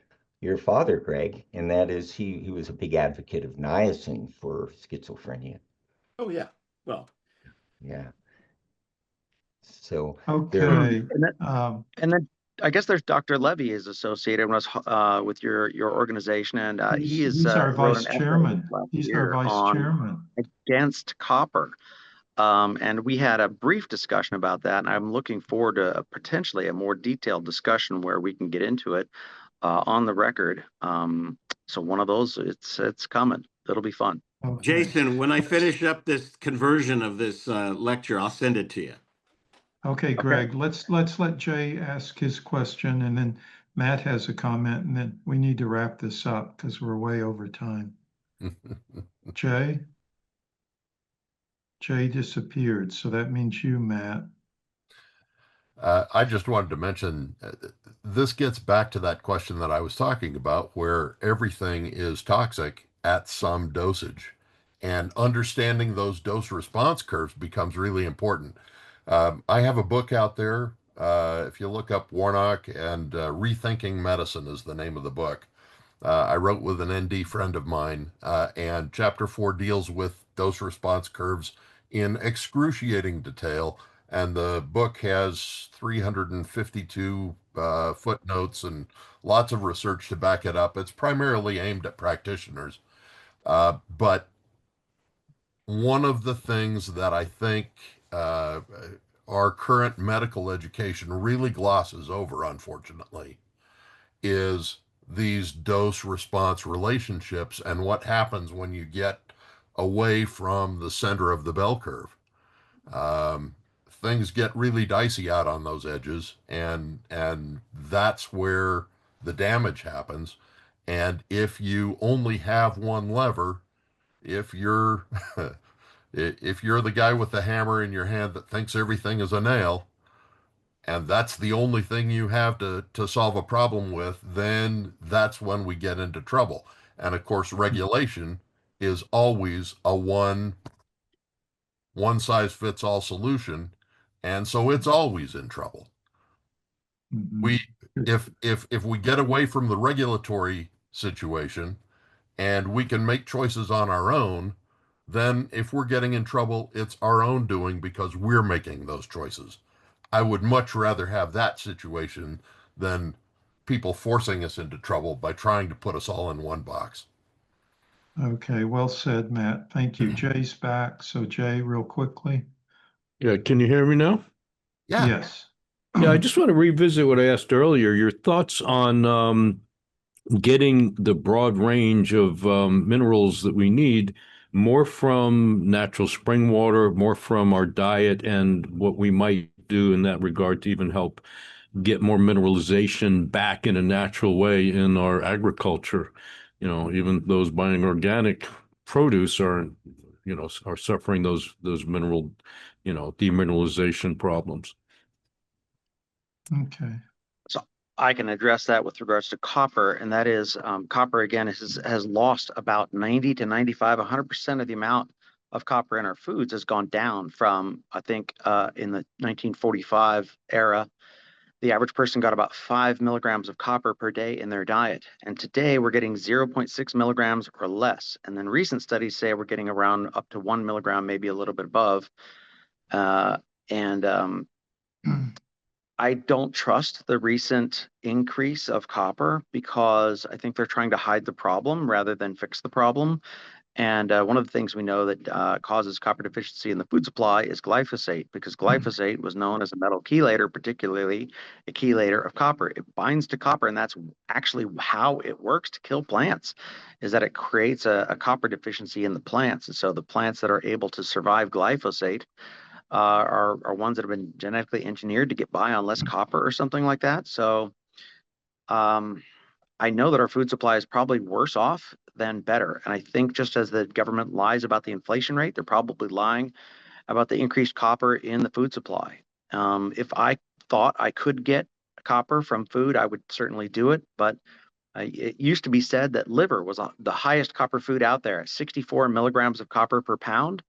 father, Greg, and that is he was a big advocate of niacin for schizophrenia. Oh yeah, well, yeah. So Okay. And then I guess there's Dr. Levy is associated with your organization, and he is he's our wrote vice an essay chairman. last He's our year vice on chairman. against copper. And we had a brief discussion about that, and I'm looking forward to potentially a more detailed discussion where we can get into it on the record. So one of those, it's coming. It'll be fun. Okay. Jason, when I finish up this conversion of this lecture, I'll send it to you. Okay, Greg, let's let Jay ask his question, and then Matt has a comment, and then we need to wrap this up because we're way over time. Jay? Jay disappeared, so that means you, Matt. I just wanted to mention, this gets back to that question that I was talking about, where everything is toxic at some dosage. And understanding those dose response curves becomes really important. I have a book out there. If you look up Warnock and Rethinking Medicine is the name of the book. I wrote with an ND friend of mine, and chapter 4 deals with dose response curves in excruciating detail. And the book has 352 footnotes and lots of research to back it up. It's primarily aimed at practitioners. But one of the things that I think our current medical education really glosses over, unfortunately, is these dose response relationships and what happens when you get away from the center of the bell curve. Things get really dicey out on those edges, and that's where the damage happens. And if you only have one lever, if you're if you're the guy with the hammer in your hand that thinks everything is a nail, and that's the only thing you have to solve a problem with, then that's when we get into trouble. And of course, regulation is always a one size fits all solution, and so it's always in trouble. Mm-hmm. If we get away from the regulatory situation and we can make choices on our own, then if we're getting in trouble, it's our own doing because we're making those choices. I would much rather have that situation than people forcing us into trouble by trying to put us all in one box. Okay, well said, Matt. Thank you. Jay's back. So Jay, real quickly. Yeah, can you hear me now? Yeah. Yes. Yeah, I just want to revisit what I asked earlier. Your thoughts on getting the broad range of minerals that we need, more from natural spring water, more from our diet, and what we might do in that regard to even help get more mineralization back in a natural way in our agriculture. You know, even those buying organic produce are suffering those mineral, demineralization problems. Okay. So I can address that with regards to copper, and that is copper again has lost about 90 to 95, 100% of the amount of copper in our foods has gone down from, I think, in the 1945 era, the average person got about 5 milligrams of copper per day in their diet. And today we're getting 0.6 milligrams or less. And then recent studies say we're getting around up to 1 milligram, maybe a little bit above. And I don't trust the recent increase of copper because I think they're trying to hide the problem rather than fix the problem. And one of the things we know that causes copper deficiency in the food supply is glyphosate, because glyphosate was known as a metal chelator, particularly a chelator of copper. It binds to copper, and that's actually how it works to kill plants, is that it creates a copper deficiency in the plants. And so the plants that are able to survive glyphosate are ones that have been genetically engineered to get by on less copper or something like that. So I know that our food supply is probably worse off than better. And I think just as the government lies about the inflation rate, they're probably lying about the increased copper in the food supply. If I thought I could get copper from food, I would certainly do it. But it used to be said that liver was the highest copper food out there, 64 milligrams of copper per pound.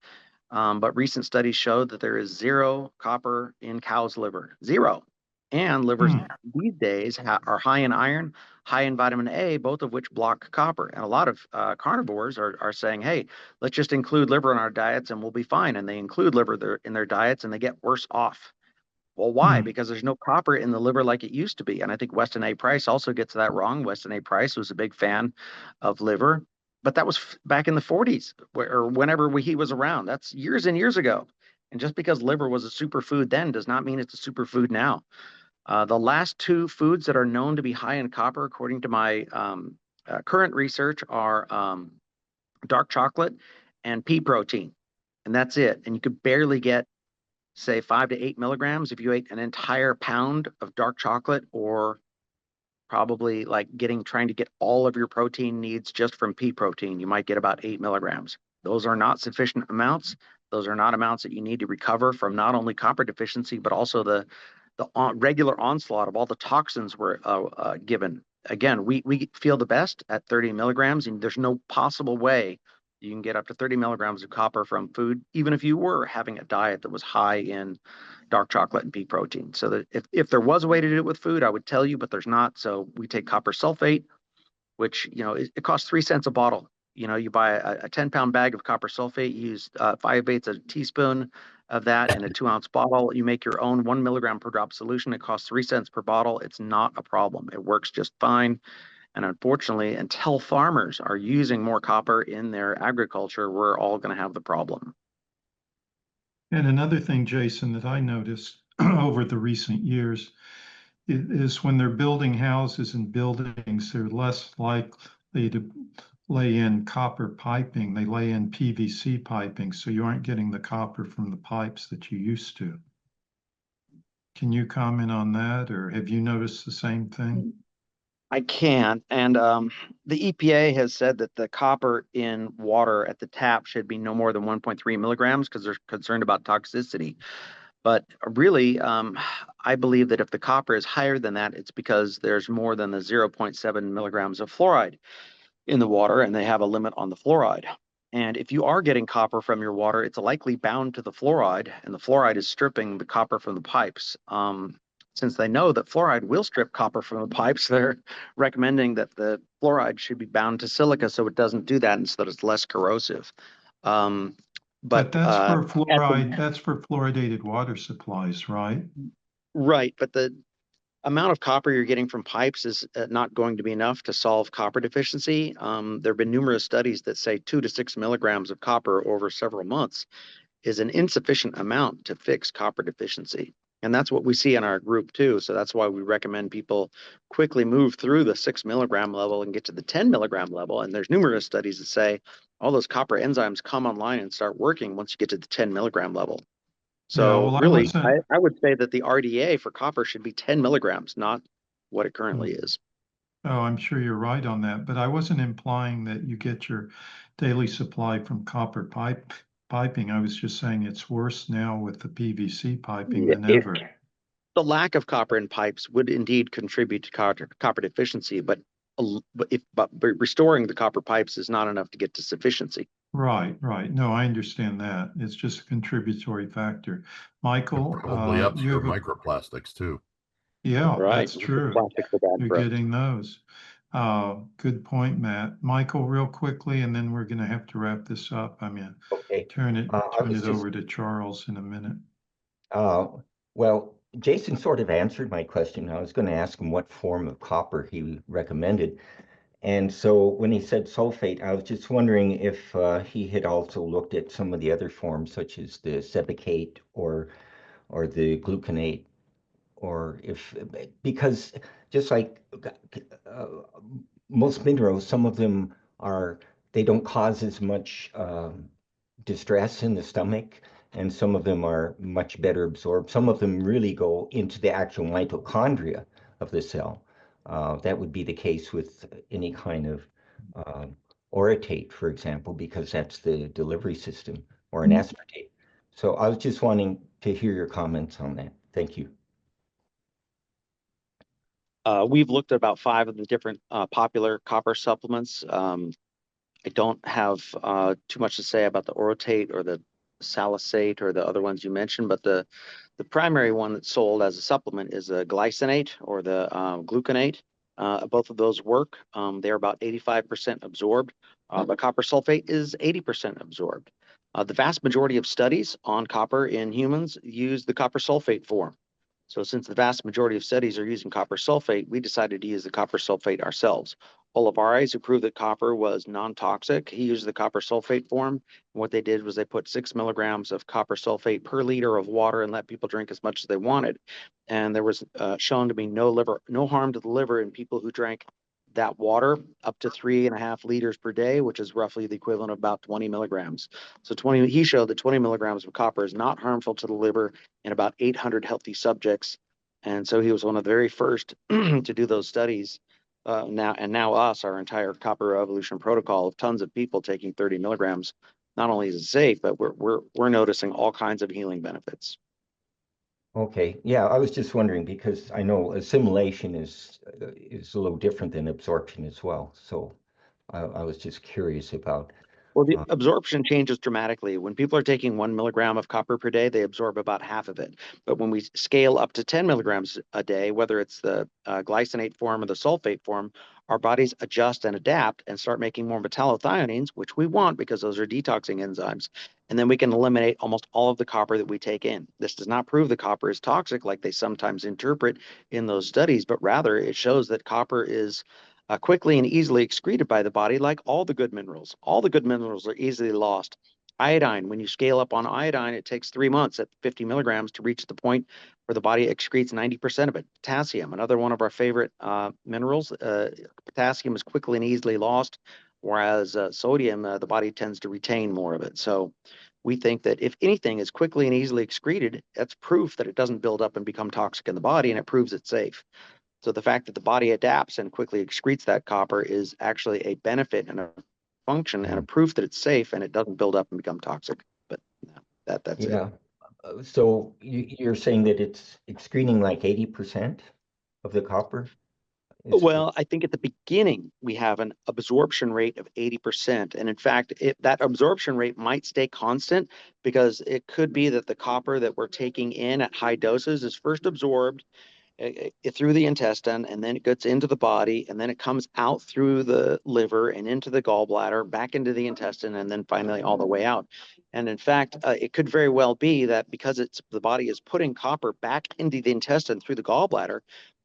But recent studies show that there is 0 copper in cow's liver, 0. And livers these days are high in iron, high in vitamin A, both of which block copper. And a lot of carnivores are saying, hey, let's just include liver in our diets and we'll be fine. And they include liver in their diets and they get worse off. Well, why? Because there's no copper in the liver like it used to be. And I think Weston A. Price also gets that wrong. Weston A. Price was a big fan of liver, but that was back in the 40s or whenever he was around. That's years and years ago. And just because liver was a superfood then does not mean it's a superfood now. The last 2 foods that are known to be high in copper, according to my current research, are dark chocolate and pea protein. And that's it. And you could barely get, say, 5 to 8 milligrams if you ate an entire pound of dark chocolate, or probably like trying to get all of your protein needs just from pea protein. You might get about 8 milligrams. Those are not sufficient amounts. Those are not amounts that you need to recover from not only copper deficiency, but also the regular onslaught of all the toxins we're given. Again, we feel the best at 30 milligrams, and there's no possible way you can get up to 30 milligrams of copper from food, even if you were having a diet that was high in dark chocolate and pea protein. So that if there was a way to do it with food, I would tell you, but there's not. So we take copper sulfate, which, it costs 3 cents a bottle. You buy a 10-pound bag of copper sulfate, you use 5/8 a teaspoon of that in a 2-ounce bottle. You make your own 1 milligram per drop solution. It costs 3 cents per bottle. It's not a problem. It works just fine. And unfortunately, until farmers are using more copper in their agriculture, we're all going to have the problem. And another thing, Jason, that I noticed over the recent years is when they're building houses and buildings, they're less likely to lay in copper piping. They lay in PVC piping, so you aren't getting the copper from the pipes that you used to. Can you comment on that, or have you noticed the same thing? I can. And the EPA has said that the copper in water at the tap should be no more than 1.3 milligrams because they're concerned about toxicity. But really, I believe that if the copper is higher than that, it's because there's more than the 0.7 milligrams of fluoride in the water, and they have a limit on the fluoride. And if you are getting copper from your water, it's likely bound to the fluoride, and the fluoride is stripping the copper from the pipes. since they know that fluoride will strip copper from the pipes, they're recommending that the fluoride should be bound to silica so it doesn't do that and so that it's less corrosive. But that's for at fluoride, that's for fluoridated water supplies, right? right, but the amount of copper you're getting from pipes is not going to be enough to solve copper deficiency. There have been numerous studies that say 2 to 6 milligrams of copper over several months is an insufficient amount to fix copper deficiency. And that's what we see in our group too. So that's why we recommend people quickly move through the 6 milligram level and get to the 10 milligram level. And there's numerous studies that say all those copper enzymes come online and start working once you get to the 10 milligram level. So well, really, I would say that the RDA for copper should be 10 milligrams, not what it currently is. Oh, I'm sure you're right on that, but I wasn't implying that you get your daily supply from copper piping. I was just saying it's worse now with the PVC piping than ever. The lack of copper in pipes would indeed contribute to copper deficiency, but restoring the copper pipes is not enough to get to sufficiency. Right. No, I understand that. It's just a contributory factor. Michael, Probably ups you your have microplastics too. Yeah, right. that's true. You're getting those. Good point, Matt. Michael, real quickly, and then we're going to have to wrap this up. I mean, Okay. turn it over to Charles in a minute. Well, Jason sort of answered my question. I was going to ask him what form of copper he recommended. And so when he said sulfate, I was just wondering if he had also looked at some of the other forms, such as the sebacate or the gluconate, or if, because just like most minerals, some of them they don't cause as much distress in the stomach, and some of them are much better absorbed. Some of them really go into the actual mitochondria of the cell. That would be the case with any kind of orotate, for example, because that's the delivery system, or an aspartate. So I was just wanting to hear your comments on that. Thank you. We've looked at about 5 of the different popular copper supplements. I don't have too much to say about the orotate or the salicate or the other ones you mentioned, but the primary one that's sold as a supplement is a glycinate or the gluconate. Both of those work. They're about 85% absorbed, but copper sulfate is 80% absorbed. The vast majority of studies on copper in humans use the copper sulfate form. So since the vast majority of studies are using copper sulfate, we decided to use the copper sulfate ourselves. Olivares, who proved that copper was non-toxic, he used the copper sulfate form. And what they did was they put 6 milligrams of copper sulfate per liter of water and let people drink as much as they wanted. And there was shown to be no harm to the liver in people who drank that water up to 3.5 liters per day, which is roughly the equivalent of about 20 milligrams. So he showed that 20 milligrams of copper is not harmful to the liver in about 800 healthy subjects. And so he was one of the very first to do those studies. Now our entire copper revolution protocol of tons of people taking 30 milligrams, not only is it safe, but we're noticing all kinds of healing benefits. Okay, yeah, I was just wondering because I know assimilation is a little different than absorption as well. So I was just curious about. Well, the absorption changes dramatically. When people are taking 1 milligram of copper per day, they absorb about half of it. But when we scale up to 10 milligrams a day, whether it's the glycinate form or the sulfate form, our bodies adjust and adapt and start making more metallothioneins, which we want because those are detoxing enzymes. And then we can eliminate almost all of the copper that we take in. This does not prove that copper is toxic like they sometimes interpret in those studies, but rather it shows that copper is quickly and easily excreted by the body like all the good minerals. All the good minerals are easily lost. Iodine, when you scale up on iodine, it takes 3 months at 50 milligrams to reach the point where the body excretes 90% of it. Potassium, another one of our favorite minerals, potassium is quickly and easily lost, whereas sodium, the body tends to retain more of it. So we think that if anything is quickly and easily excreted, that's proof that it doesn't build up and become toxic in the body, and it proves it's safe. So the fact that the body adapts and quickly excretes that copper is actually a benefit and a function and a proof that it's safe and it doesn't build up and become toxic. But that's it. So you're saying that it's excreting like 80% of the copper? Well, I think at the beginning we have an absorption rate of 80%. And in fact, that absorption rate might stay constant because it could be that the copper that we're taking in at high doses is first absorbed through the intestine, and then it gets into the body, and then it comes out through the liver and into the gallbladder, back into the intestine, and then finally all the way out. And in fact, it could very well be that because the body is putting copper back into the intestine through the gallbladder,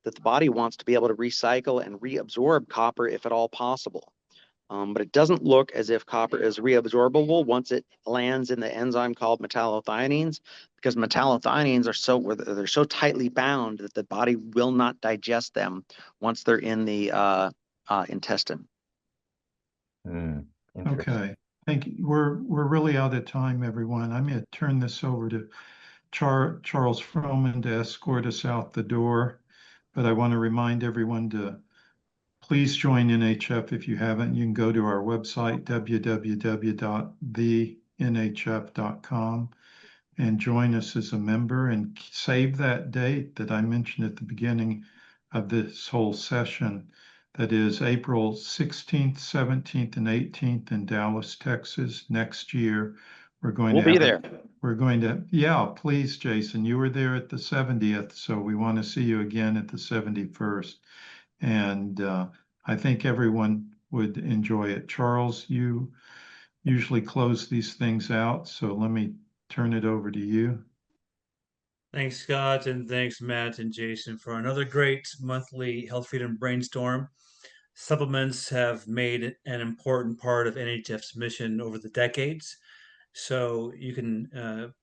that the body wants to be able to recycle and reabsorb copper if at all possible. But it doesn't look as if copper is reabsorbable once it lands in the enzyme called metallothioneins, because metallothioneins are they're so tightly bound that the body will not digest them once they're in the intestine. Okay, thank you. We're really out of time, everyone. I'm going to turn this over to Charles Frohman to escort us out the door. But I want to remind everyone to please join NHF if you haven't. You can go to our website, www.thenhf.com, and join us as a member and save that date that I mentioned at the beginning of this whole session. That is April 16th, 17th, and 18th in Dallas, Texas next year. We'll be there. Yeah, please, Jason. You were there at the 70th, so we want to see you again at the 71st. And I think everyone would enjoy it. Charles, you usually close these things out, so let me turn it over to you. Thanks, Scott, and thanks, Matt and Jason, for another great monthly Health Freedom Brainstorm. Supplements have made an important part of NHF's mission over the decades, so you can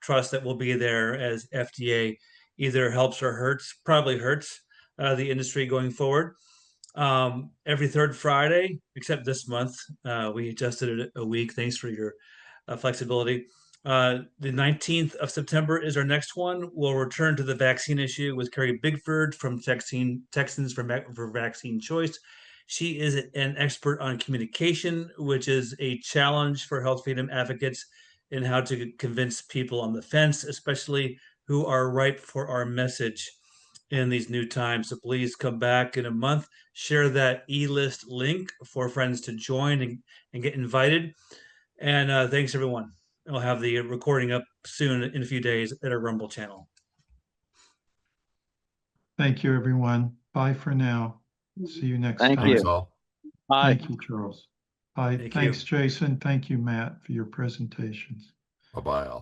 trust that we'll be there as FDA either helps or hurts, probably hurts the industry going forward. Every third Friday, except this month, we adjusted it a week. Thanks for your flexibility. The 19th of September is our next one. We'll return to the vaccine issue with Carrie Bigford from Texans for Vaccine Choice. She is an expert on communication, which is a challenge for health freedom advocates in how to convince people on the fence, especially who are ripe for our message in these new times. So please come back in a month, share that e-list link for friends to join and get invited. And thanks, everyone. We'll have the recording up soon in a few days at our Rumble channel. Thank you, everyone. Bye for now. See you next Thank time. you. Thanks all. Bye. Thank you, Charles. Bye. Thank Thanks, you. Jason. Thank you, Matt, for your presentations. Bye-bye all.